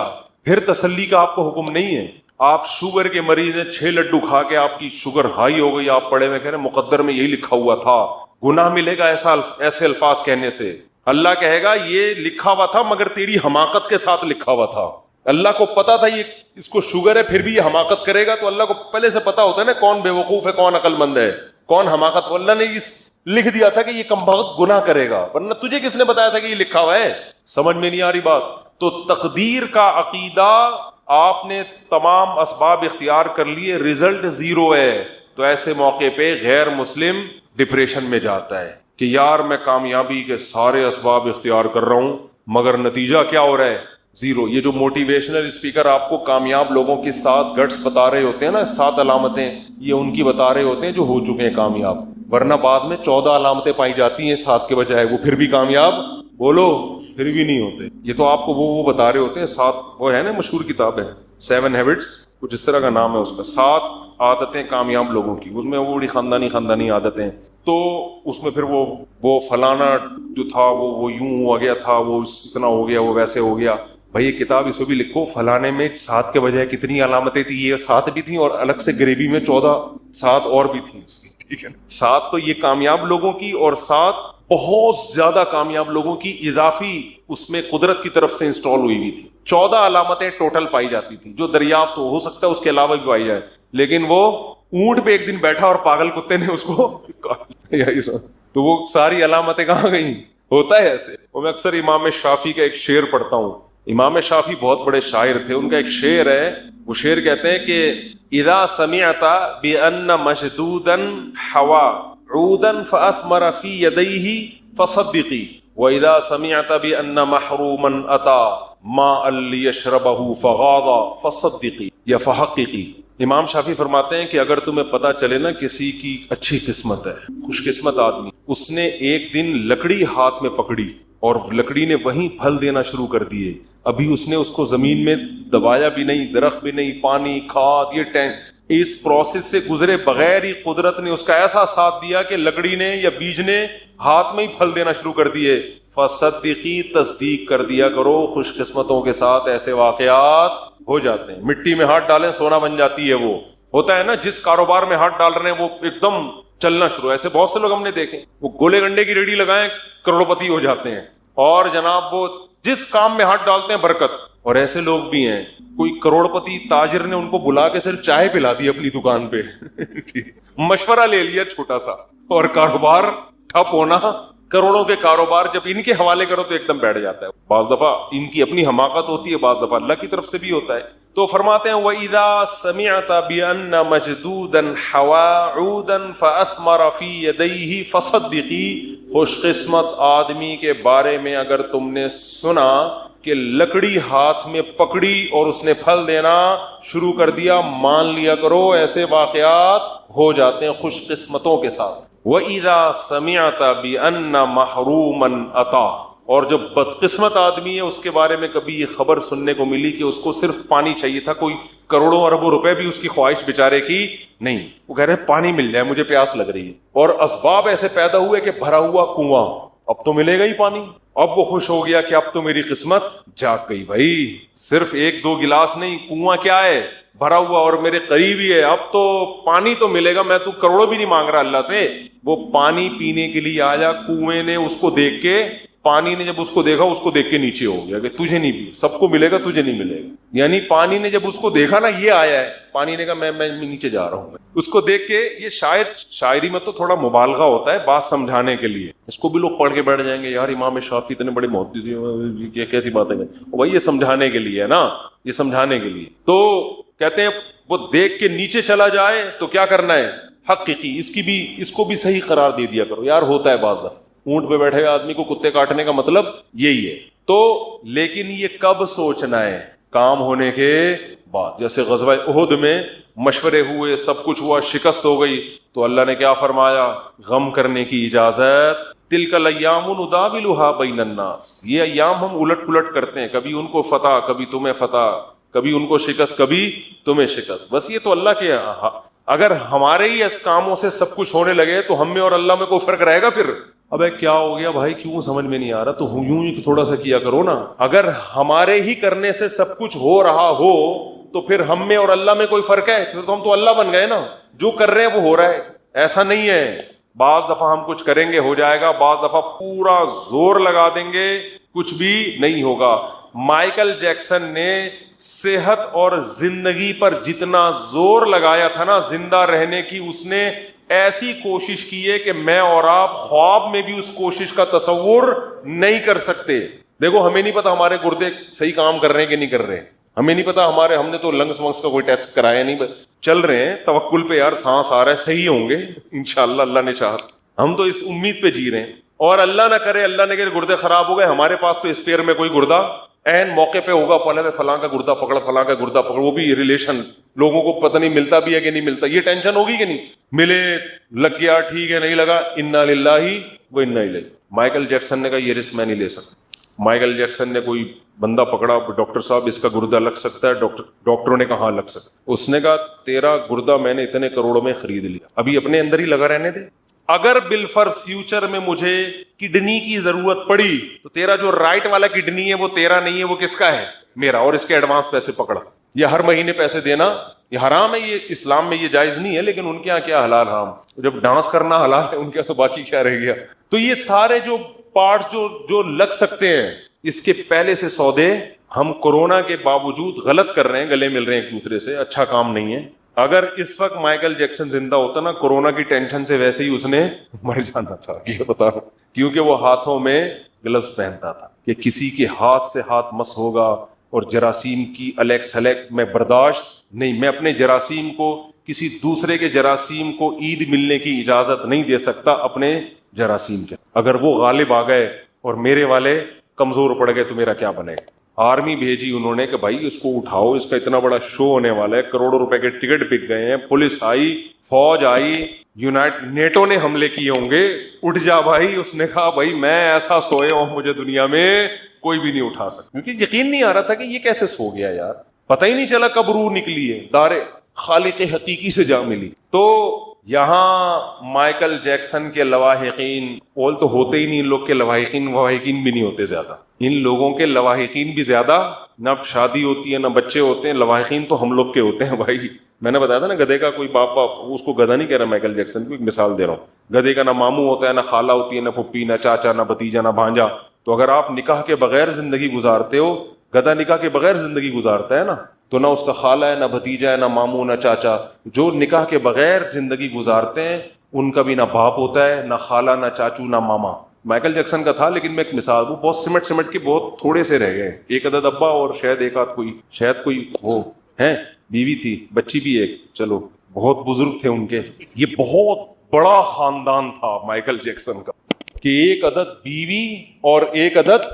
S1: پھر تسلی کا آپ کو حکم نہیں ہے. آپ شوگر کے مریض ہیں, 6 لڈو کھا کے آپ کی شوگر ہائی ہو گئی, آپ پڑے میں کہہ رہے ہیں مقدر میں یہی لکھا ہوا تھا. گناہ ملے گا ایسے الفاظ کہنے سے. اللہ کہے گا یہ لکھا ہوا تھا مگر تیری حماقت کے ساتھ لکھا ہوا تھا. اللہ کو پتا تھا یہ اس کو شوگر ہے, پھر بھی یہ حماقت کرے گا. تو اللہ کو پہلے سے پتا ہوتا ہے نا کون بے وقوف ہے, کون عقل مند ہے, کون حماقت. اللہ نے لکھ دیا تھا کہ یہ کمبخت گناہ کرے گا, ورنہ تجھے کس نے بتایا تھا کہ یہ لکھا ہوا ہے؟ سمجھ میں نہیں آ رہی بات؟ تو تقدیر کا عقیدہ, آپ نے تمام اسباب اختیار کر لیے, رزلٹ 0 ہے. تو ایسے موقع پہ غیر مسلم ڈپریشن میں جاتا ہے کہ یار میں کامیابی کے سارے اسباب اختیار کر رہا ہوں مگر نتیجہ کیا ہو رہا ہے, 0. یہ جو موٹیویشنل اسپیکر آپ کو کامیاب لوگوں کی 7 گٹس بتا رہے ہوتے ہیں نا, 7 علامتیں, یہ ان کی بتا رہے ہوتے ہیں جو ہو چکے ہیں کامیاب. ورنہ بعض میں 14 علامتیں پائی جاتی ہیں 7 کے بجائے, وہ پھر بھی کامیاب, بولو, پھر بھی نہیں ہوتے. یہ تو آپ کو وہ بتا رہے ہوتے ہیں 7, وہ ہے نا مشہور کتاب ہے 7 ہیبٹس, کچھ اس طرح کا نام ہے اس کا, 7 عادتیں کامیاب لوگوں کی. اس میں وہ بڑی خاندانی عادتیں. تو اس میں پھر وہ فلانا جو تھا وہ یوں ہو گیا تھا, وہ اتنا ہو گیا, وہ ویسے ہو گیا. بھائی یہ کتاب اس میں بھی لکھو فلانے میں 7 کے بجائے کتنی علامتیں تھیں, یہ 7 بھی تھیں اور الگ سے گریوی میں 14 7 اور بھی تھیں اس کی. ٹھیک ہے, 7 تو یہ کامیاب لوگوں کی اور 7 بہت زیادہ کامیاب لوگوں کی اضافی اس میں قدرت کی طرف سے انسٹال ہوئی ہوئی تھی. 14 علامتیں ٹوٹل پائی جاتی تھی جو دریافت ہو سکتا ہے اس کے علاوہ بھی پائی جائے. لیکن وہ اونٹ پہ ایک دن بیٹھا اور پاگل کتے نے اس کو تو وہ ساری علامتیں کہاں گئیں؟ ہوتا ہے ایسے. اور میں اکثر امام شافعی کا ایک شعر پڑھتا ہوں. امام شافعی بہت بڑے شاعر تھے, ان کا ایک شعر ہے, وہ شعر کہتے ہیں کہ اذا سمعت بان مشدودا حوا عودا فاثمر في يديه فصدقي واذا سمعت بان محروما اتى ماء ليشربه فغاض فصدقي یا فحققي. امام شافعی فرماتے ہیں کہ اگر تمہیں پتا چلے نا کسی کی اچھی قسمت ہے, خوش قسمت آدمی, اس نے ایک دن لکڑی ہاتھ میں پکڑی اور لکڑی نے وہیں پھل دینا شروع کر دیے, ابھی اس نے اس کو زمین میں دبایا بھی نہیں, درخت بھی نہیں, پانی, کھاد, یہ ٹینک, اس پروسیس سے گزرے بغیر ہی قدرت نے اس کا ایسا ساتھ دیا کہ لکڑی نے یا بیج نے ہاتھ میں ہی پھل دینا شروع کر دیے. فصدقی, تصدیق کر دیا کرو, خوش قسمتوں کے ساتھ ایسے واقعات ہو جاتے ہیں. مٹی میں ہاتھ ڈالیں سونا بن جاتی ہے, وہ ہوتا ہے نا, جس کاروبار میں ہاتھ ڈال رہے ہیں وہ ایک دم چلنا شروع. ایسے بہت سے لوگ ہم نے دیکھے, وہ گولے گنڈے کی ریڑھی لگائیں کروڑپتی ہو جاتے ہیں, اور جناب وہ جس کام میں ہاتھ ڈالتے ہیں برکت. اور ایسے لوگ بھی ہیں, کوئی کروڑپتی تاجر نے ان کو بلا کے صرف چائے پلا دی اپنی دکان پہ مشورہ لے لیا چھوٹا سا, اور کاروبار ٹھپ ہونا. کروڑوں کے کاروبار جب ان کے حوالے کرو تو ایک دم بیٹھ جاتا ہے. بعض دفعہ ان کی اپنی حماقت ہوتی ہے, بعض دفعہ اللہ کی طرف سے بھی ہوتا ہے. تو فرماتے ہیں وَإِذَا سَمِعْتَ بِأَنَّ مَجْدُودًا حَوَا عُودًا فَأَثْمَرَ فِي يَدَيْهِ فَصَدِّقِي. خوش قسمت آدمی کے بارے میں اگر تم نے سنا کہ لکڑی ہاتھ میں پکڑی اور اس نے پھل دینا شروع کر دیا, مان لیا کرو ایسے واقعات ہو جاتے ہیں خوش قسمتوں کے ساتھ. وَإِذَا سَمِعْتَ بِأَنَّ مَحْرُومًا أَتَى. اور جو بدقسمت آدمی ہے اس کے بارے میں کبھی یہ خبر سننے کو ملی کہ اس کو صرف پانی چاہیے تھا, کوئی کروڑوں اربوں روپے بھی اس کی خواہش بیچارے کی نہیں, وہ کہہ رہے پانی مل جائے مجھے پیاس لگ رہی ہے, اور اسباب ایسے پیدا ہوئے کہ بھرا ہوا کنواں, اب تو ملے گا ہی پانی, اب وہ خوش ہو گیا کہ اب تو میری قسمت جاگ گئی بھائی، صرف ایک دو گلاس نہیں، کنواں کیا ہے بھرا ہوا اور میرے قریب ہی ہے، اب تو پانی تو ملے گا، میں تو کروڑوں بھی نہیں مانگ رہا اللہ سے۔ وہ پانی پینے کے لیے آیا، کنویں نے اس کو دیکھ کے، پانی نے جب اس کو دیکھا، اس کو دیکھ کے نیچے ہو گیا کہ تجھے نہیں، سب کو ملے گا تجھے نہیں ملے گا۔ یعنی پانی نے جب اس کو دیکھا نا یہ آیا ہے، پانی نے کہا میں نیچے جا رہا ہوں۔ اس کو دیکھ کے، یہ شاعری میں تو تھوڑا مبالغہ ہوتا ہے بات سمجھانے کے لیے، اس کو بھی لوگ پڑھ کے بیٹھ جائیں گے، یار امام شافعی اتنے بڑے محدث، یہ کیسی باتیں ہیں؟ بھائی یہ سمجھانے کے لیے ہے نا، یہ سمجھانے کے لیے۔ تو کہتے ہیں وہ دیکھ کے نیچے چلا جائے تو کیا کرنا ہے؟ حقیقی اس کو بھی صحیح قرار دے دیا کرو، یار ہوتا ہے بعض دفعہ اونٹ پہ بیٹھے آدمی کو کتے کاٹنے کا مطلب یہی ہے۔ تو لیکن یہ کب سوچنا ہے؟ کام ہونے کے بعد۔ جیسے غزوہ احد میں مشورے ہوئے، سب کچھ ہوا، شکست ہو گئی، تو اللہ نے کیا فرمایا؟ غم کرنے کی اجازت۔ تلک الایام نداولها بین الناس، یہ ایام ہم الٹ پلٹ کرتے ہیں، کبھی ان کو فتح، کبھی تمہیں فتح، کبھی ان کو شکست، کبھی تمہیں شکست۔ بس یہ تو اللہ کے، اگر ہمارے ہی اس کاموں سے سب کچھ ہونے لگے تو ہم میں اور اللہ میں کوئی فرق رہے گا پھر؟ ابے کیا ہو گیا بھائی، کیوں سمجھ میں نہیں آ رہا؟ تو یوں ہی تھوڑا سا کیا کرو نا۔ اگر ہمارے ہی کرنے سے سب کچھ ہو رہا ہو تو پھر ہم میں اور اللہ میں کوئی فرق ہے؟ پھر تو ہم تو اللہ بن گئے نا، جو کر رہے ہیں وہ ہو رہا ہے۔ ایسا نہیں ہے، بعض دفعہ ہم کچھ کریں گے ہو جائے گا، بعض دفعہ پورا زور لگا دیں گے کچھ بھی نہیں ہوگا۔ مائیکل جیکسن نے صحت اور زندگی پر جتنا زور لگایا تھا نا زندہ رہنے کی، اس نے ایسی کوشش کی ہے کہ میں اور آپ خواب میں بھی اس کوشش کا تصور نہیں کر سکتے۔ دیکھو ہمیں نہیں پتا ہمارے گردے صحیح کام کر رہے ہیں کہ نہیں کر رہے، ہمیں نہیں پتا ہم نے تو لنگس ونگس کا کوئی ٹیسٹ کرایا نہیں، چل رہے ہیں توکل پہ، یار سانس آ رہا ہے، صحیح ہوں گے انشاءاللہ اللہ نے چاہا، ہم تو اس امید پہ جی رہے ہیں۔ اور اللہ نہ کرے، اللہ نے کہ گردے خراب ہو گئے، ہمارے پاس تو اسپیئر میں کوئی گردہ این موقع پہ ہوگا، پہلے فلاں کا گردہ پکڑ، فلاں کا گردہ پکڑ، وہ بھی ریلیشن، لوگوں کو پتہ نہیں ملتا بھی ہے کہ نہیں ملتا، یہ ٹینشن ہوگی کہ نہیں؟ ملے، لگ گیا ٹھیک ہے، نہیں لگا انا للہ و انا الیہ۔ مائیکل جیکسن نے کہا یہ رسک میں نہیں لے سکتا۔ مائیکل جیکسن نے کوئی بندہ پکڑا، ڈاکٹر صاحب اس کا گردہ لگ سکتا ہے؟ ڈاکٹروں نے کہا ہاں لگ سکتا۔ اس نے کہا تیرا گردہ میں نے اتنے کروڑوں میں خرید لیا، ابھی اپنے اندر ہی لگا رہنے دے، اگر بالفرض فیوچر میں مجھے کڈنی کی ضرورت پڑی تو تیرا جو رائٹ والا کڈنی ہے وہ تیرا نہیں ہے، وہ کس کا ہے؟ میرا، اور اس کے ایڈوانس پیسے پکڑا۔ یہ ہر مہینے پیسے دینا یہ حرام ہے، یہ اسلام میں یہ جائز نہیں ہے، لیکن ان کے یہاں کیا حلال حرام، جب ڈانس کرنا حلال ہے ان کے تو باقی کیا رہ گیا۔ تو یہ سارے جو پارٹس جو لگ سکتے ہیں، اس کے پہلے سے سودے ہم کورونا کے باوجود غلط کر رہے ہیں، گلے مل رہے ہیں ایک دوسرے سے، اچھا کام نہیں ہے۔ اگر اس وقت مائیکل جیکسن زندہ ہوتا نا، کورونا کی ٹینشن سے ویسے ہی اس نے مر جانا تھا، یہ بتا رہا ہوں، کیونکہ وہ ہاتھوں میں گلوز پہنتا تھا کہ کسی کے ہاتھ سے ہاتھ مس ہوگا، اور جراثیم کی الیک سلیک میں برداشت نہیں، میں اپنے جراثیم کو کسی دوسرے کے جراثیم کو عید ملنے کی اجازت نہیں دے سکتا اپنے جراثیم کے۔ اگر وہ غالب آ گئے اور میرے والے کمزور پڑ گئے تو میرا کیا بنے گا؟ آرمی بھیجی انہوں نے کہ بھائی اس کو اٹھاؤ، اس کا اتنا بڑا شو ہونے والا ہے، کروڑوں روپے کے ٹکٹ بک گئے ہیں، پولیس آئی، فوج آئی، نیٹو نے حملے کیے ہوں گے، اٹھ جا بھائی۔ اس نے کہا بھائی میں ایسا سویا ہوں مجھے دنیا میں کوئی بھی نہیں اٹھا سکتا، کیونکہ یقین نہیں آ رہا تھا کہ یہ کیسے سو گیا یار، پتہ ہی نہیں چلا کب روح نکلی ہے، دار خالق حقیقی سے جا ملی۔ تو یہاں مائیکل جیکسن کے لواحقین، اول تو ہوتے ہی نہیں ان لوگ کے لواحقین بھی نہیں ہوتے زیادہ، ان لوگوں کے لواحقین بھی زیادہ، نہ شادی ہوتی ہے نہ بچے ہوتے ہیں، لواحقین تو ہم لوگ کے ہوتے ہیں بھائی۔ میں نے بتایا تھا نا گدھے کا کوئی باپ، اس کو گدھا نہیں کہہ رہا مائیکل جیکسن کی، ایک مثال دے رہا ہوں، گدھے کا نہ ماموں ہوتا ہے، نہ خالہ ہوتی ہے، نہ پھپھی، نہ چاچا، نہ بھتیجا، نہ بھانجا۔ تو اگر آپ نکاح کے بغیر زندگی گزارتے ہو، گدھا نکاح کے بغیر زندگی گزارتا ہے نا، تو نہ اس کا خالہ ہے، نہ بھتیجا ہے، نہ ماموں، نہ چاچا۔ جو نکاح کے بغیر زندگی گزارتے ہیں ان کا بھی نہ باپ ہوتا ہے، نہ خالہ، نہ چاچو، نہ ماما۔ مائیکل جیکسن کا تھا، لیکن میں ایک مثال ہوں، بہت سمٹ کے بہت تھوڑے سے رہ گئے، ایک عدد ابا اور شاید کوئی وہ ہیں بیوی تھی، بچی بھی ایک، چلو بہت بزرگ تھے ان کے۔ یہ بہت بڑا خاندان تھا مائیکل جیکسن کا، کہ ایک عدد بیوی اور ایک عدد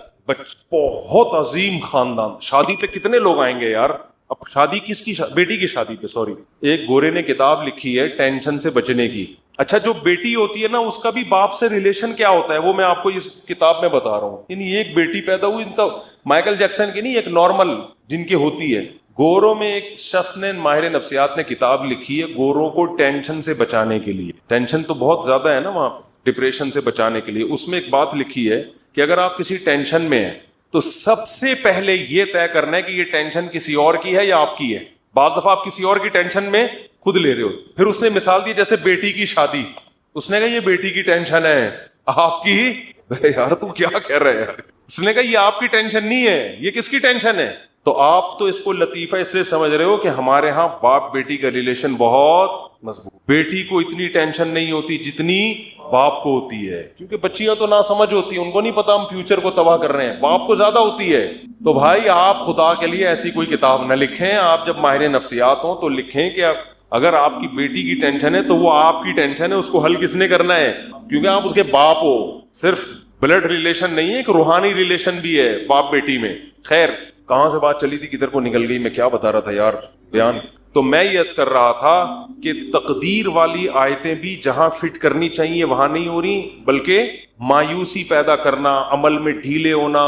S1: بہت عظیم خاندان۔ شادی پہ کتنے لوگ آئیں گے یار؟ اب شادی کس کی بیٹی کی شادی پہ، سوری، ایک گورے نے کتاب لکھی ہے ٹینشن سے بچنے کی۔ اچھا جو بیٹی ہوتی ہے نا اس کا بھی باپ سے ریلیشن کیا ہوتا ہے وہ میں آپ کو اس کتاب میں بتا رہا ہوں۔ یعنی ایک بیٹی پیدا ہوئی، ان کا مائیکل جیکسن کی نہیں، ایک نارمل جن کی ہوتی ہے۔ گوروں میں ایک شخص نے، ماہر نفسیات نے کتاب لکھی ہے گوروں کو ٹینشن سے بچانے کے لیے۔ ٹینشن تو بہت زیادہ ہے نا وہاں، ڈپریشن سے بچانے کے لیے۔ اس میں ایک بات لکھی ہے کہ اگر آپ کسی ٹینشن میں ہیں تو سب سے پہلے یہ طے کرنا ہے کہ یہ ٹینشن کسی اور کی ہے یا آپ کی ہے. بعض دفعہ آپ کسی اور کی ٹینشن میں خود لے رہے ہو. پھر اس نے مثال دی جیسے بیٹی کی شادی, اس نے کہا یہ بیٹی کی ٹینشن ہے, آپ کی. یار تو کیا کہہ رہے ہیں. اس نے کہا یہ آپ کی ٹینشن نہیں ہے, یہ کس کی ٹینشن ہے. تو آپ تو اس کو لطیفہ اس لیے سمجھ رہے ہو کہ ہمارے ہاں باپ بیٹی کا ریلیشن بہت مضبوط. بیٹی کو اتنی ٹینشن نہیں ہوتی جتنی باپ کو ہوتی ہے, کیونکہ بچیاں تو نہ سمجھ ہوتی ہیں, ان کو نہیں پتا ہم فیوچر کو تباہ کر رہے ہیں. باپ کو زیادہ ہوتی ہے. تو بھائی آپ خدا کے لیے ایسی کوئی کتاب نہ لکھیں. آپ جب ماہر نفسیات ہوں تو لکھیں کہ اگر آپ کی بیٹی کی ٹینشن ہے تو وہ آپ کی ٹینشن ہے, اس کو حل کس نے کرنا ہے, کیونکہ آپ اس کے باپ ہو. صرف بلڈ ریلیشن نہیں ہے, ایک روحانی ریلیشن بھی ہے باپ بیٹی میں. خیر, کہاں سے بات چلی تھی, کدھر کو نکل گئی, میں کیا بتا رہا تھا یار بیان. تو میں یہ عرض کر رہا تھا کہ تقدیر والی آیتیں بھی جہاں فٹ کرنی چاہیے وہاں نہیں ہو رہی, بلکہ مایوسی پیدا کرنا, عمل میں ڈھیلے ہونا,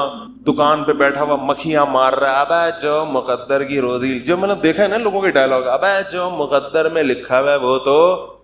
S1: دکان پہ بیٹھا ہوا مکھیاں مار رہا ہے, ابے جو مقدر کی روزی, جو میں نے دیکھا ہے نا لوگوں کے ڈائلاگ, ابے جو مقدر میں لکھا ہوا ہے وہ تو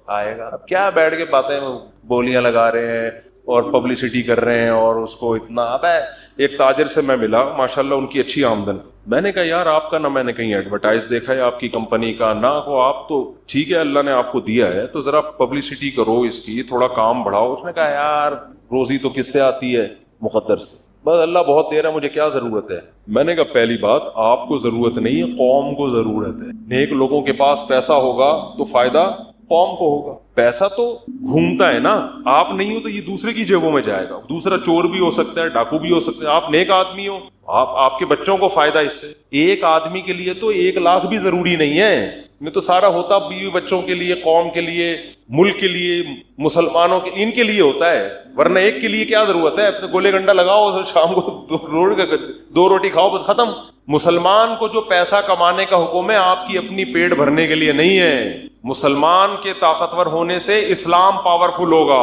S1: آئے گا. اب کیا بیٹھ کے باتیں بولیاں لگا رہے ہیں اور پبلسٹی کر رہے ہیں, اور اس کو اتنا. ابے ایک تاجر سے میں ملا, ماشاءاللہ ان کی اچھی آمدن. میں نے کہا یار آپ کا نہ میں نے کہیں ایڈورٹائز دیکھا ہے آپ کی کمپنی کا, نہ کو آپ تو ٹھیک ہے اللہ نے آپ کو دیا ہے تو ذرا پبلسٹی کرو اس کی, تھوڑا کام بڑھاؤ. اس نے کہا یار روزی تو کس سے آتی ہے, مقدر سے, بس اللہ بہت دے رہا ہے, مجھے کیا ضرورت ہے. میں نے کہا پہلی بات آپ کو ضرورت نہیں ہے, قوم کو ضرورت ہے. نیک لوگوں کے پاس پیسہ ہوگا تو فائدہ قوم کو ہوگا. پیسہ تو گھومتا ہے نا, آپ نہیں ہو تو یہ دوسرے کی جیبوں میں جائے گا. دوسرا چور بھی ہو سکتا ہے, ڈاکو بھی ہو سکتا ہے, آپ نیک آدمی ہو, آپ کے بچوں کو فائدہ اس سے. ایک آدمی کے لیے تو 1,00,000 بھی ضروری نہیں ہے, میں تو سارا ہوتا بیوی بچوں کے لیے, قوم کے لیے, ملک کے لیے, مسلمانوں کے, ان کے لیے ہوتا ہے. ورنہ ایک کے لیے کیا ضرورت ہے, اپنے گولے گنڈا لگاؤ, شام کو 2 روٹی کھاؤ, بس ختم. مسلمان کو جو پیسہ کمانے کا حکم ہے آپ کی اپنی پیٹ بھرنے کے لیے نہیں ہے. مسلمان کے طاقتور ہونے سے اسلام پاورفل ہوگا,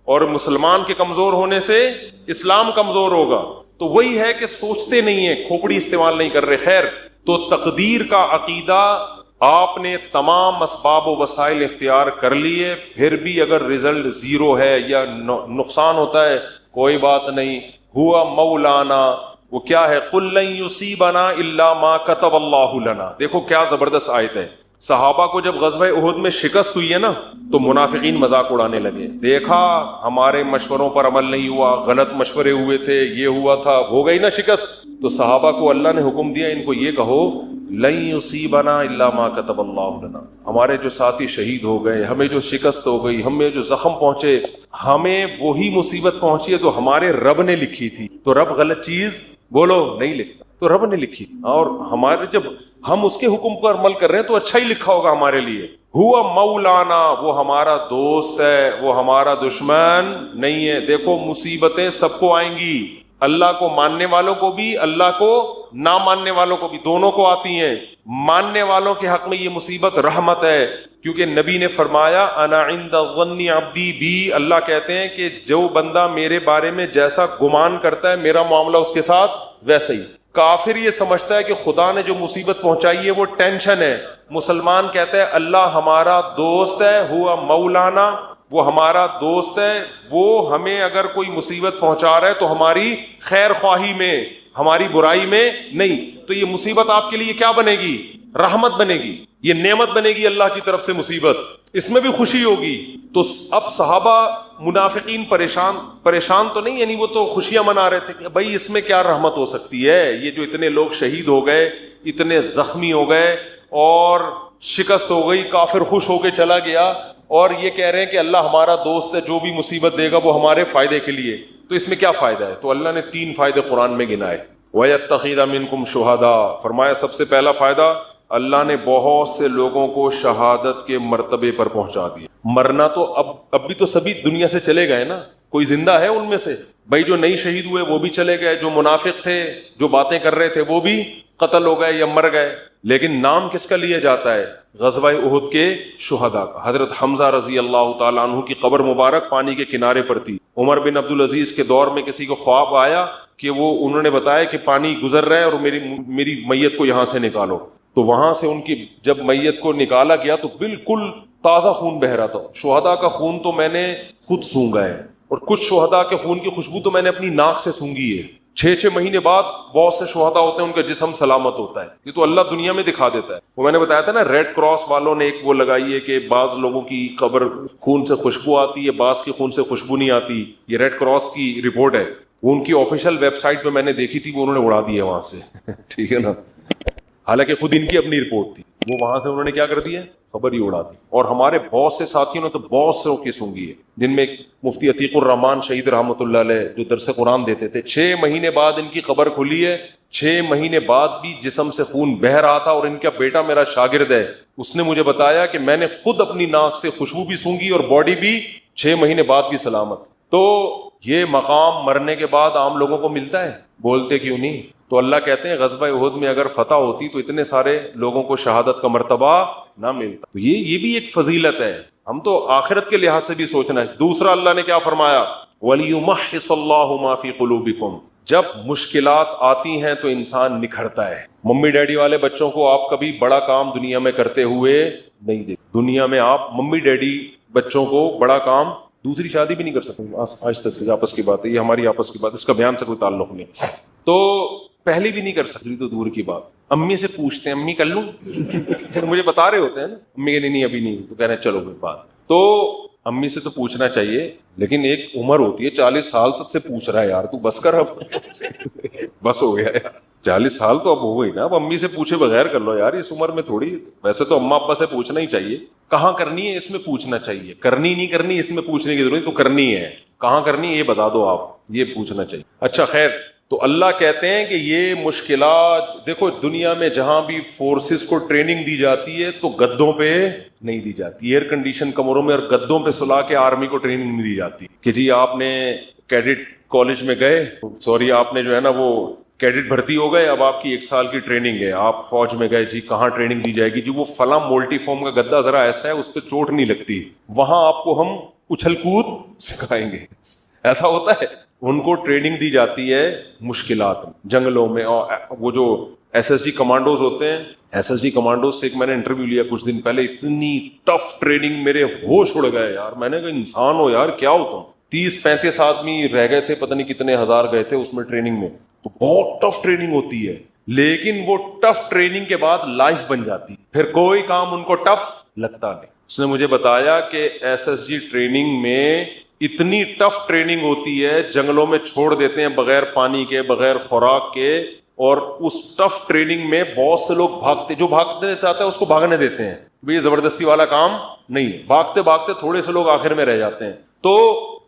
S1: اور مسلمان کے کمزور ہونے سے اسلام کمزور ہوگا. تو وہی ہے کہ سوچتے نہیں ہیں, کھوپڑی استعمال نہیں کر رہے. خیر, تو تقدیر کا عقیدہ آپ نے تمام اسباب و وسائل اختیار کر لیے, پھر بھی اگر رزلٹ 0 ہے یا نقصان ہوتا ہے کوئی بات نہیں. ہوا مولانا, وہ کیا ہے, قل لن یصیبنا الا ما کتب اللہ لنا. دیکھو کیا زبردست آیت ہے. صحابہ کو جب غزوہ احد میں شکست ہوئی ہے نا تو منافقین مذاق اڑانے لگے, دیکھا ہمارے مشوروں پر عمل نہیں ہوا, غلط مشورے ہوئے تھے, یہ ہوا تھا, ہو گئی نا شکست. تو صحابہ کو اللہ نے حکم دیا ان کو یہ کہو لن یصیبنا الا ما کتب اللہ لنا, ہمارے جو ساتھی شہید ہو گئے, ہمیں جو شکست ہو گئی, ہمیں جو زخم پہنچے, ہمیں وہی مصیبت پہنچی ہے تو ہمارے رب نے لکھی تھی. تو رب غلط چیز بولو نہیں لکھتا, تو رب نے لکھی, اور ہمارے جب ہم اس کے حکم پر عمل کر رہے ہیں تو اچھا ہی لکھا ہوگا ہمارے لیے. ہوا مولانا, وہ ہمارا دوست ہے, وہ ہمارا دشمن نہیں ہے. دیکھو مصیبتیں سب کو آئیں گی, اللہ کو ماننے والوں کو بھی, اللہ کو نہ ماننے والوں کو بھی, دونوں کو آتی ہیں. ماننے والوں کے حق میں یہ مصیبت رحمت ہے, کیونکہ نبی نے فرمایا انا عند ظن عبدی بی, اللہ کہتے ہیں کہ جو بندہ میرے بارے میں جیسا گمان کرتا ہے میرا معاملہ اس کے ساتھ ویسا ہی. کافر یہ سمجھتا ہے کہ خدا نے جو مصیبت پہنچائی ہے وہ ٹینشن ہے, مسلمان کہتا ہے اللہ ہمارا دوست ہے, ہوا مولانا, وہ ہمارا دوست ہے, وہ ہمیں اگر کوئی مصیبت پہنچا رہا ہے تو ہماری خیر خواہی میں, ہماری برائی میں نہیں. تو یہ مصیبت آپ کے لیے کیا بنے گی, رحمت بنے گی, یہ نعمت بنے گی اللہ کی طرف سے مصیبت, اس میں بھی خوشی ہوگی. تو اب صحابہ منافقین پریشان تو نہیں, یعنی وہ تو خوشیاں منا رہے تھے کہ بھائی اس میں کیا رحمت ہو سکتی ہے, یہ جو اتنے لوگ شہید ہو گئے, اتنے زخمی ہو گئے اور شکست ہو گئی, کافر خوش ہو کے چلا گیا, اور یہ کہہ رہے ہیں کہ اللہ ہمارا دوست ہے, جو بھی مصیبت دے گا وہ ہمارے فائدے کے لیے. تو اس میں کیا فائدہ ہے؟ تو اللہ نے 3 فائدے قرآن میں گنائے. وَيَتَّخِذَ مِنْكُمْ شُهَدَاءَ, فرمایا سب سے پہلا فائدہ اللہ نے بہت سے لوگوں کو شہادت کے مرتبے پر پہنچا دیا. مرنا تو اب بھی تو سبھی دنیا سے چلے گئے نا, کوئی زندہ ہے ان میں سے؟ بھائی جو نہیں شہید ہوئے وہ بھی چلے گئے, جو منافق تھے, جو باتیں کر رہے تھے وہ بھی قتل ہو گئے یا مر گئے. لیکن نام کس کا لیا جاتا ہے؟ غزوہ احد کے شہداء کا. حضرت حمزہ رضی اللہ تعالیٰ عنہ کی قبر مبارک پانی کے کنارے پر تھی. عمر بن عبدالعزیز کے دور میں کسی کو خواب آیا کہ وہ انہوں نے بتایا کہ پانی گزر رہا ہے اور میری میت کو یہاں سے نکالو. تو وہاں سے ان کی جب میت کو نکالا گیا تو بالکل تازہ خون بہ رہا تھا. شہداء کا خون تو میں نے خود سونگا ہے, اور کچھ شہداء کے خون کی خوشبو تو میں نے اپنی ناک سے سونگھی ہے. 6 مہینے بعد بہت سے شہداء ہوتے ہیں ان کا جسم سلامت ہوتا ہے. یہ تو اللہ دنیا میں دکھا دیتا ہے. وہ میں نے بتایا تھا نا, ریڈ کراس والوں نے ایک وہ لگائی ہے کہ بعض لوگوں کی قبر خون سے خوشبو آتی ہے, بعض کی خون سے خوشبو نہیں آتی. یہ ریڈ کراس کی رپورٹ ہے, وہ ان کی آفیشیل ویب سائٹ پہ میں نے دیکھی تھی, وہ انہوں نے اڑا دی ہے وہاں سے. ٹھیک ہے نا, حالانکہ خود ان کی اپنی رپورٹ تھی, وہ وہاں سے انہوں نے کیا کر دیا, خبر ہی اڑا دی. اور ہمارے بہت سے ساتھیوں نے تو بہت سے کی سونگھی ہے, جن میں مفتی عتیق الرحمان شہید رحمۃ اللہ علیہ جو درس قرآن دیتے تھے. 6 مہینے بعد ان کی قبر کھلی ہے. 6 مہینے بعد بھی جسم سے خون بہ رہا تھا. اور ان کا بیٹا میرا شاگرد ہے, اس نے مجھے بتایا کہ میں نے خود اپنی ناک سے خوشبو بھی سونگھی اور باڈی بھی 6 مہینے بعد بھی سلامت. تو یہ مقام مرنے کے بعد عام لوگوں کو ملتا ہے, بولتے کیوں نہیں. تو اللہ کہتے ہیں غزوہ احد میں اگر فتح ہوتی تو اتنے سارے لوگوں کو شہادت کا مرتبہ نہ ملتا. تو یہ بھی ایک فضیلت ہے. ہم تو آخرت کے لحاظ سے بھی سوچنا ہے. دوسرا اللہ نے کیا فرمایا, وَلِيُمَحِّصَ اللَّهُ مَا فِي قُلُوبِكُمْ. جب مشکلات آتی ہیں تو انسان نکھرتا ہے. ممی ڈیڈی والے بچوں کو آپ کبھی بڑا کام دنیا میں کرتے ہوئے نہیں دیکھ. دنیا میں آپ ممی ڈیڈی بچوں کو بڑا کام, دوسری شادی بھی نہیں کر سکتے. آہستہ سے آپس کی بات ہے, یہ ہماری آپس کی بات, اس کا بیان سے کوئی تعلق نہیں. تو پہلے بھی نہیں کر سکتی تو دور کی بات. امی سے پوچھتے ہیں, امی کر لوں, مجھے بتا رہے ہوتے ہیں نا, امی کہ نہیں ابھی نہیں, تو کہہ رہے ہیں چلو کوئی بات. تو امی سے تو پوچھنا چاہیے, لیکن ایک عمر ہوتی ہے, 40 سال تک سے پوچھ رہا ہے یار تو بس کر, اب بس ہو گیا یار, 40 سال تو اب ہو گئی نا, اب امی سے پوچھے بغیر کر لو یار, اس عمر میں تھوڑی. ویسے تو اماں ابا سے پوچھنا ہی چاہیے, کہاں کرنی ہے اس میں پوچھنا چاہیے, کرنی نہیں کرنی اس میں پوچھنے کی ضرورت, تو کرنی ہے, کہاں کرنی ہے یہ بتا دو آپ, یہ پوچھنا چاہیے. اچھا خیر, تو اللہ کہتے ہیں کہ یہ مشکلات دیکھو, دنیا میں جہاں بھی فورسز کو ٹریننگ دی جاتی ہے تو گدوں پہ نہیں دی جاتی, ایئر کنڈیشن کمروں میں, اور گدوں پہ سلا کے آرمی کو ٹریننگ نہیں دی جاتی کہ جی آپ نے کیڈٹ کالج میں گئے, سوری آپ نے جو ہے نا وہ کیڈٹ بھرتی ہو گئے, اب آپ کی 1 سال کی ٹریننگ ہے, آپ فوج میں گئے, جی کہاں ٹریننگ دی جائے گی, جی وہ فلاں مولٹی فارم کا گدا ذرا ایسا ہے اس پہ چوٹ نہیں لگتی, وہاں آپ کو ہم اچھل کود سکھائیں گے. ایسا ہوتا ہے. ان کو ٹریننگ دی جاتی ہے مشکلات میں, جنگلوں میں. اور وہ جو SSG کمانڈوز ہوتے ہیں, SSG کمانڈوز سے ایک میں نے انٹرویو لیا کچھ دن پہلے, اتنی ٹف ٹریننگ, میرے ہوش اڑ گئے یار. میں نے کہا انسان ہو یار, کیا ہوتا ہوں. 30-35 آدمی رہ گئے تھے, پتہ نہیں کتنے ہزار گئے تھے اس میں ٹریننگ میں. تو بہت ٹف ٹریننگ ہوتی ہے, لیکن وہ ٹف ٹریننگ کے بعد لائف بن جاتی, پھر کوئی کام ان کو ٹف لگتا نہیں. اس نے مجھے بتایا کہ SSG ٹریننگ میں اتنی ٹف ٹریننگ ہوتی ہے, جنگلوں میں چھوڑ دیتے ہیں بغیر پانی کے, بغیر خوراک کے, اور اس ٹف ٹریننگ میں بہت سے لوگ بھاگتے, جو بھاگنے چاہتا ہے اس کو بھاگنے دیتے ہیں. یہ زبردستی والا کام نہیں, بھاگتے بھاگتے تھوڑے سے لوگ آخر میں رہ جاتے ہیں. تو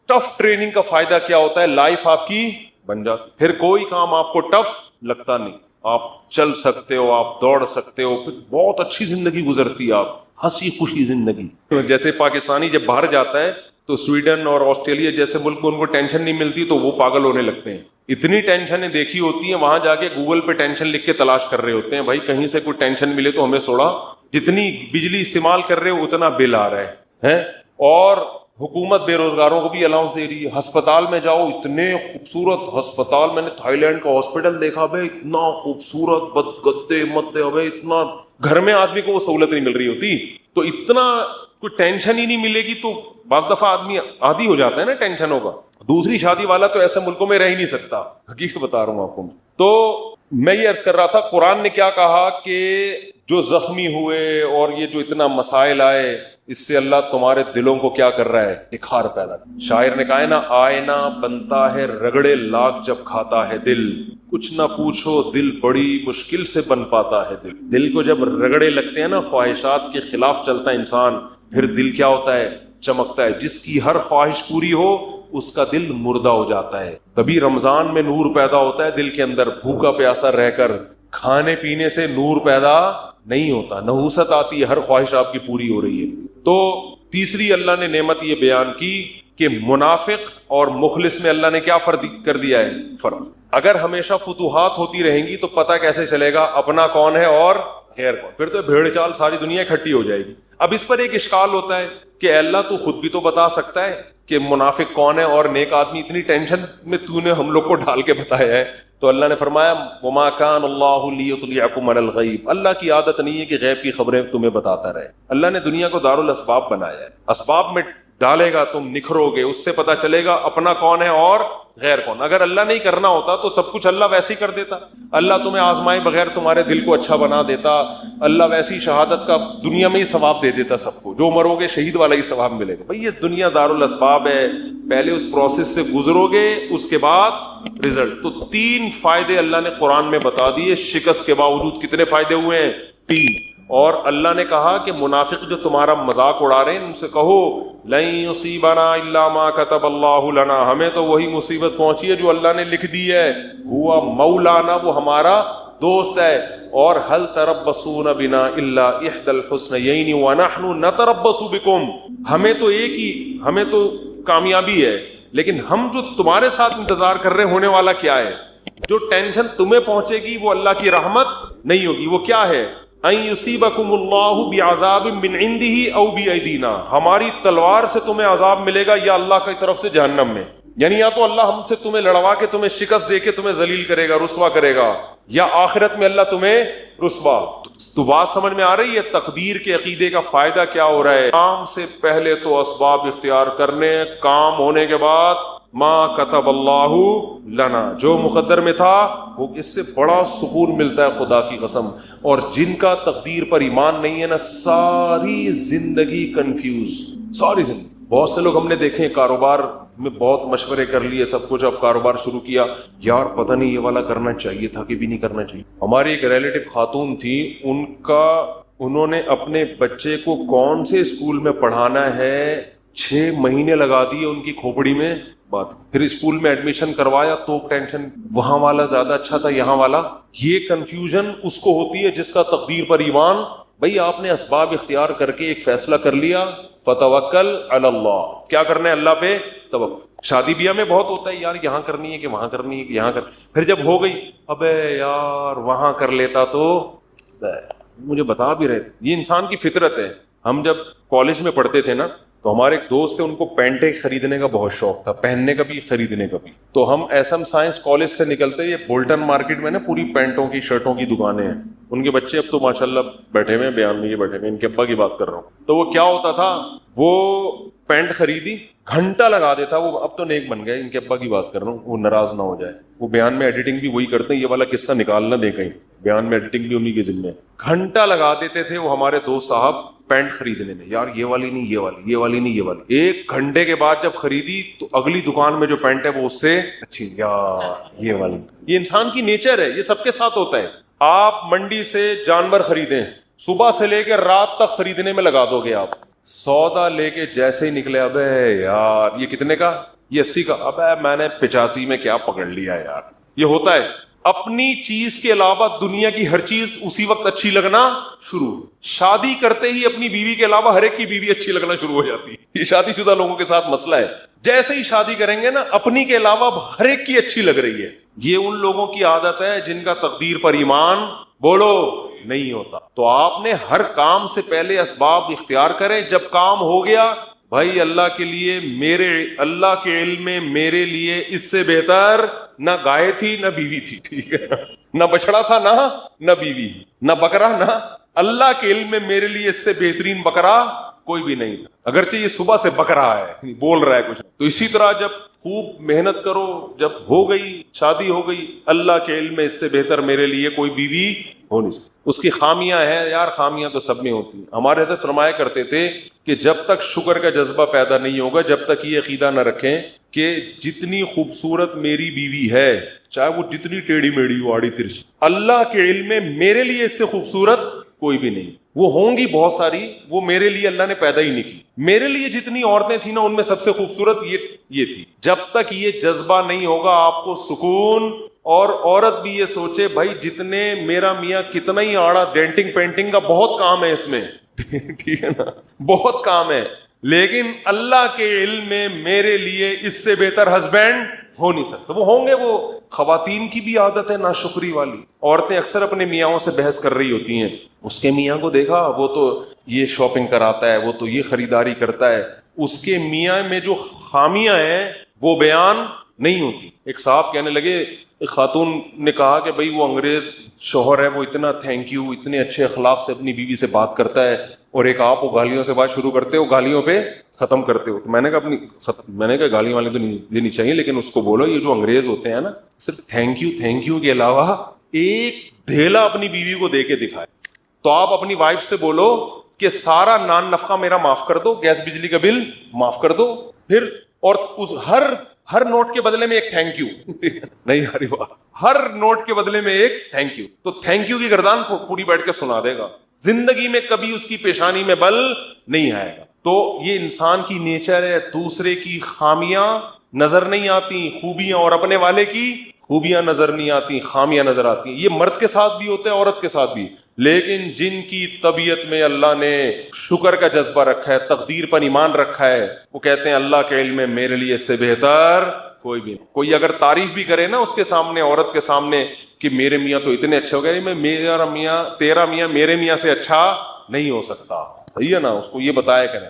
S1: ٹف ٹریننگ کا فائدہ کیا ہوتا ہے, لائف آپ کی بن جاتی, پھر کوئی کام آپ کو ٹف لگتا نہیں, آپ چل سکتے ہو, آپ دوڑ سکتے ہو, پھر بہت اچھی زندگی گزرتی ہے, آپ ہنسی خوشی زندگی. جیسے پاکستانی جب باہر جاتا ہے تو سویڈن اور آسٹریلیا جیسے ملک میں ان کو ٹینشن نہیں ملتی تو وہ پاگل ہونے لگتے ہیں. اتنی ٹینشنیں دیکھی ہوتی ہیں, وہاں جا کے گوگل پہ ٹینشن لکھ کے تلاش کر رہے ہوتے ہیں, بھائی کہیں سے کوئی ٹینشن ملے تو ہمیں سوڑا, جتنی بجلی استعمال کر رہے ہو اتنا بل آ رہا ہے. اور حکومت بے روزگاروں کو بھی الاؤنس دے رہی ہے. ہسپتال میں جاؤ, اتنے خوبصورت ہسپتال, میں نے تھائی لینڈ کا ہاسپٹل دیکھا, بھائی اتنا خوبصورت, گدے مدے, بھائی اتنا, گھر میں آدمی کو وہ سہولت نہیں مل رہی ہوتی, تو اتنا کوئی ٹینشن ہی نہیں ملے گی تو بعض دفعہ آدمی عادی ہو جاتا ہے نا ٹینشنوں کا. دوسری شادی والا تو ایسے ملکوں میں رہ ہی نہیں سکتا, حقیقت بتا رہا ہوں آپ کو. تو میں یہ عرض کر رہا تھا, قرآن نے کیا کہا کہ جو زخمی ہوئے اور یہ جو اتنا مسائل آئے, اس سے اللہ تمہارے دلوں کو کیا کر رہا ہے, نکھار پیدا. شاعر نے کہا ہے نا, آئینہ بنتا ہے رگڑے لاکھ جب کھاتا ہے دل, کچھ نہ پوچھو دل بڑی مشکل سے بن پاتا ہے دل. دل کو جب رگڑے لگتے ہیں نا, خواہشات کے خلاف چلتا ہے انسان, پھر دل کیا ہوتا ہے, چمکتا ہے. جس کی ہر خواہش پوری ہو اس کا دل مردہ ہو جاتا ہے. کبھی رمضان میں نور پیدا ہوتا ہے دل کے اندر, بھوکا پیاسا رہ کر, کھانے پینے سے نور پیدا نہیں ہوتا, نحوست آتی ہے, ہر خواہش آپ کی پوری ہو رہی ہے. تو تیسری اللہ نے نعمت یہ بیان کی کہ منافق اور مخلص میں اللہ نے کیا فرق کر دیا ہے, فرق. اگر ہمیشہ فتوحات ہوتی رہیں گی تو پتہ کیسے چلے گا اپنا کون ہے اور غیر کون, پھر تو بھیڑ چال ساری دنیا اکٹھی ہو جائے گی. اب اس پر ایک اشکال ہوتا ہے کہ اللہ تو خود بھی تو بتا سکتا ہے کہ منافق کون ہے اور نیک آدمی, اتنی ٹینشن میں تو نے ہم لوگ کو ڈال کے بتایا ہے. تو اللہ نے فرمایا وما کان اللہ لیطلعکم علی الغیب, اللہ کی عادت نہیں ہے کہ غیب کی خبریں تمہیں بتاتا رہے. اللہ نے دنیا کو دارالاسباب بنایا ہے, اسباب میں ڈالے گا تم نکھرو گے, اس سے پتا چلے گا اپنا کون ہے اور غیر کون. اگر اللہ نہیں کرنا ہوتا تو سب کچھ اللہ ویسے ہی کر دیتا. اللہ تمہیں آزمائے بغیر تمہارے دل کو اچھا بنا دیتا. اللہ ویسی شہادت کا دنیا میں ہی ثواب دے دیتا سب کو, جو مرو گے شہید والا ہی ثواب ملے گا. بھائی یہ دنیا دار الاسباب ہے, پہلے اس پروسیس سے گزرو گے اس کے بعد رزلٹ. تو 3 فائدے اللہ نے قرآن میں بتا دیے. شکست کے باوجود کتنے فائدے ہوئے ہیں؟ 3. اور اللہ نے کہا کہ منافق جو تمہارا مذاق اڑا رہے ہیں ان سے کہو لن یصیبنا الا ما كتب اللہ لنا, ہمیں تو وہی مصیبت پہنچی ہے جو اللہ نے لکھ دی ہے. ہوا مولانا, وہ ہمارا دوست ہے. اور هل تربصون بنا الا احدى الحسنيين ونحن نتربص بكم, ہمیں تو ایک ہی, ہمیں تو کامیابی ہے, لیکن ہم جو تمہارے ساتھ انتظار کر رہے ہونے والا کیا ہے؟ جو ٹینشن تمہیں پہنچے گی وہ اللہ کی رحمت نہیں ہوگی. وہ کیا ہے؟ ان یصیبکم اللہ بعذاب من عنده او بایدینا, ہماری تلوار سے تمہیں عذاب ملے گا یا اللہ کی طرف سے جہنم میں. یعنی یا تو اللہ ہم سے تمہیں لڑوا کے تمہیں شکست دے کے تمہیں ذلیل کرے گا, رسوا کرے گا, یا آخرت میں اللہ تمہیں رسوا. تو بات سمجھ میں آ رہی ہے تقدیر کے عقیدے کا فائدہ کیا ہو رہا ہے؟ کام سے پہلے تو اسباب اختیار کرنے, کام ہونے کے بعد ما کتب اللہ لنا, جو مقدر میں تھا وہ, اس سے بڑا سکون ملتا ہے خدا کی قسم. اور جن کا تقدیر پر ایمان نہیں ہے نا, ساری زندگی کنفیوز, ساری زندگی. بہت سے لوگ ہم نے دیکھے کاروبار میں بہت مشورے کر لیے سب کچھ, اب کاروبار شروع کیا, یار پتہ نہیں یہ والا کرنا چاہیے تھا کہ بھی نہیں کرنا چاہیے. ہماری ایک ریلیٹو خاتون تھی, انہوں نے اپنے بچے کو کون سے اسکول میں پڑھانا ہے 6 مہینے لگا دیے ان کی کھوپڑی میں بات. پھر اسکول میں ایڈمیشن کروایا تو ٹینشن, وہاں والا زیادہ اچھا تھا یہاں والا. یہ کنفیوژن اس کو ہوتی ہے جس کا تقدیر پر ایمان. بھئی آپ نے اسباب اختیار کر کے ایک فیصلہ کر لیا, فتوکل علی اللہ, کیا کرنا ہے اللہ پہ توکل. شادی بیاہ میں بہت ہوتا ہے یار, یہاں کرنی ہے کہ وہاں کرنی ہے کہ یہاں پھر جب ہو گئی, ابے یار وہاں کر لیتا تو, مجھے بتا بھی رہے تھے. یہ انسان کی فطرت ہے. ہم جب کالج میں پڑھتے تھے نا تو ہمارے ایک دوست تھے, ان کو پینٹیں خریدنے کا بہت شوق تھا, پہننے کا بھی خریدنے کا بھی. تو ہم ایس ایم سائنس کالج سے نکلتے, یہ بولٹن مارکیٹ میں نا پوری پینٹوں کی شرٹوں کی دکانیں ہیں. ان کے بچے اب تو ماشاءاللہ بیٹھے ہوئے ہیں بیان میں, یہ بیٹھے ہوئے, ان کے ابا کی بات کر رہا ہوں. تو وہ کیا ہوتا تھا, وہ پینٹ خریدی, گھنٹہ لگا دیتا وہ. اب تو نیک بن گئے, ان کے ابا کی بات کر رہا ہوں, وہ ناراض نہ ہو جائے. وہ بیان میں ایڈیٹنگ بھی وہی کرتے ہیں, یہ والا قصہ نکالنا دے کہیں, بیان میں ایڈیٹنگ بھی انہی کے ذمہ. گھنٹہ لگا دیتے تھے وہ ہمارے دوست صاحب پینٹ خریدنے میں, یار یہ والی نہیں, یہ والی, یہ والی نہیں, یہ والی. 1 گھنٹے کے بعد جب خریدی تو اگلی دکان میں جو پینٹ ہے وہ اس سے اچھی, یار یہ والی. یہ انسان کی نیچر ہے, یہ سب کے ساتھ ہوتا ہے. آپ منڈی سے جانور خریدیں, صبح سے لے کے رات تک خریدنے میں لگا دو گے آپ. سودا لے کے جیسے ہی نکلے, ابے یار یہ کتنے کا, یہ 80 کا, ابے میں نے 85 میں کیا پکڑ لیا یار. یہ ہوتا ہے. اپنی چیز کے علاوہ دنیا کی ہر چیز اسی وقت اچھی لگنا شروع. شادی کرتے ہی اپنی بیوی کے علاوہ ہر ایک کی بیوی اچھی لگنا شروع ہو جاتی ہے. یہ شادی شدہ لوگوں کے ساتھ مسئلہ ہے. جیسے ہی شادی کریں گے نا, اپنی کے علاوہ ہر ایک کی اچھی لگ رہی ہے. یہ ان لوگوں کی عادت ہے جن کا تقدیر پر ایمان بولو نہیں ہوتا. تو آپ نے ہر کام سے پہلے اسباب اختیار کریں. جب کام ہو گیا, بھائی اللہ کے لیے, میرے اللہ کے علم میں میرے لیے اس سے بہتر نہ گائے تھی نہ بیوی تھی, ٹھیک ہے, نہ بچڑا تھا نہ بیوی, نہ بکرا, نہ, اللہ کے علم میں میرے لیے اس سے بہترین بکرا کوئی بھی نہیں تھا. اگرچہ یہ صبح سے بک رہا ہے, بول رہا ہے کچھ. تو اسی طرح جب خوب محنت کرو, جب ہو گئی شادی ہو گئی, اللہ کے علم میں اس سے بہتر میرے لیے کوئی بیوی ہو نہیں سکتی. اس کی خامیاں ہیں یار, خامیاں تو سب میں ہوتی ہیں. ہمارے حضرت فرمایا کرتے تھے کہ جب تک شکر کا جذبہ پیدا نہیں ہوگا, جب تک یہ عقیدہ نہ رکھیں کہ جتنی خوبصورت میری بیوی ہے, چاہے وہ جتنی ٹیڑھی میڑھی ہو, آڑی ترچھی, اللہ کے علم میں میرے لیے اس سے خوبصورت کوئی بھی نہیں. وہ ہوں گی بہت ساری, وہ میرے لیے اللہ نے پیدا ہی نہیں کی. میرے لیے جتنی عورتیں تھیں نا, ان میں سب سے خوبصورت یہ تھی. جب تک یہ جذبہ نہیں ہوگا آپ کو سکون. اور عورت بھی یہ سوچے, بھائی جتنے میرا میاں کتنا ہی آڑا, ڈینٹنگ پینٹنگ کا بہت کام ہے اس میں, ٹھیک ہے نا, بہت کام ہے, لیکن اللہ کے علم میں میرے لیے اس سے بہتر ہسبینڈ ہو نہیں سکتا. وہ ہوں گے. وہ خواتین کی بھی عادت ہے ناشکری والی. عورتیں اکثر اپنے میاں سے بحث کر رہی ہوتی ہیں, اس کے میاں کو دیکھا, وہ تو یہ شاپنگ کراتا ہے, وہ تو یہ خریداری کرتا ہے. اس کے میاں میں جو خامیاں ہیں وہ بیان نہیں ہوتی. ایک صاحب کہنے لگے, ایک خاتون نے کہا کہ بھائی وہ انگریز شوہر ہے, وہ اتنا تھینک یو, اتنے اچھے اخلاق سے اپنی بیوی سے بات کرتا ہے, اور ایک آپ وہ گالیوں سے بات شروع کرتے ہو, گالیوں پہ ختم کرتے ہو. تو میں نے کہا گالیاں والے تو نہیں دینی چاہیے, لیکن اس کو بولو یہ جو انگریز ہوتے ہیں نا, صرف تھینک یو کے علاوہ ایک دھیلا اپنی بیوی کو دے کے دکھائے. تو آپ اپنی وائف سے بولو کہ سارا نان نفقہ میرا معاف کر دو, گیس بجلی کا بل معاف کر دو, پھر اور اس ہر نوٹ کے بدلے میں ایک تھینک یو نہیں آ رہی بات, ہر نوٹ کے بدلے میں ایک تھینک یو. تو تھینک یو کی گردان پوری بیٹھ کے سنا دے گا, زندگی میں کبھی اس کی پیشانی میں بل نہیں آئے گا. تو یہ انسان کی نیچر ہے, دوسرے کی خامیاں نظر نہیں آتی, خوبیاں, اور اپنے والے کی خوبیاں نظر نہیں آتی, خامیاں نظر آتی ہیں. یہ مرد کے ساتھ بھی ہوتا ہے, عورت کے ساتھ بھی. لیکن جن کی طبیعت میں اللہ نے شکر کا جذبہ رکھا ہے, تقدیر پر ایمان رکھا ہے, وہ کہتے ہیں اللہ کے علم میں میرے لیے اس سے بہتر کوئی بھی نہیں. کوئی اگر تعریف بھی کرے نا اس کے سامنے, عورت کے سامنے, کہ میرے میاں تو اتنے اچھے ہو گئے, تیرا میاں میرے میاں سے اچھا نہیں ہو سکتا, صحیح ہے نا, اس کو یہ بتایا کریں.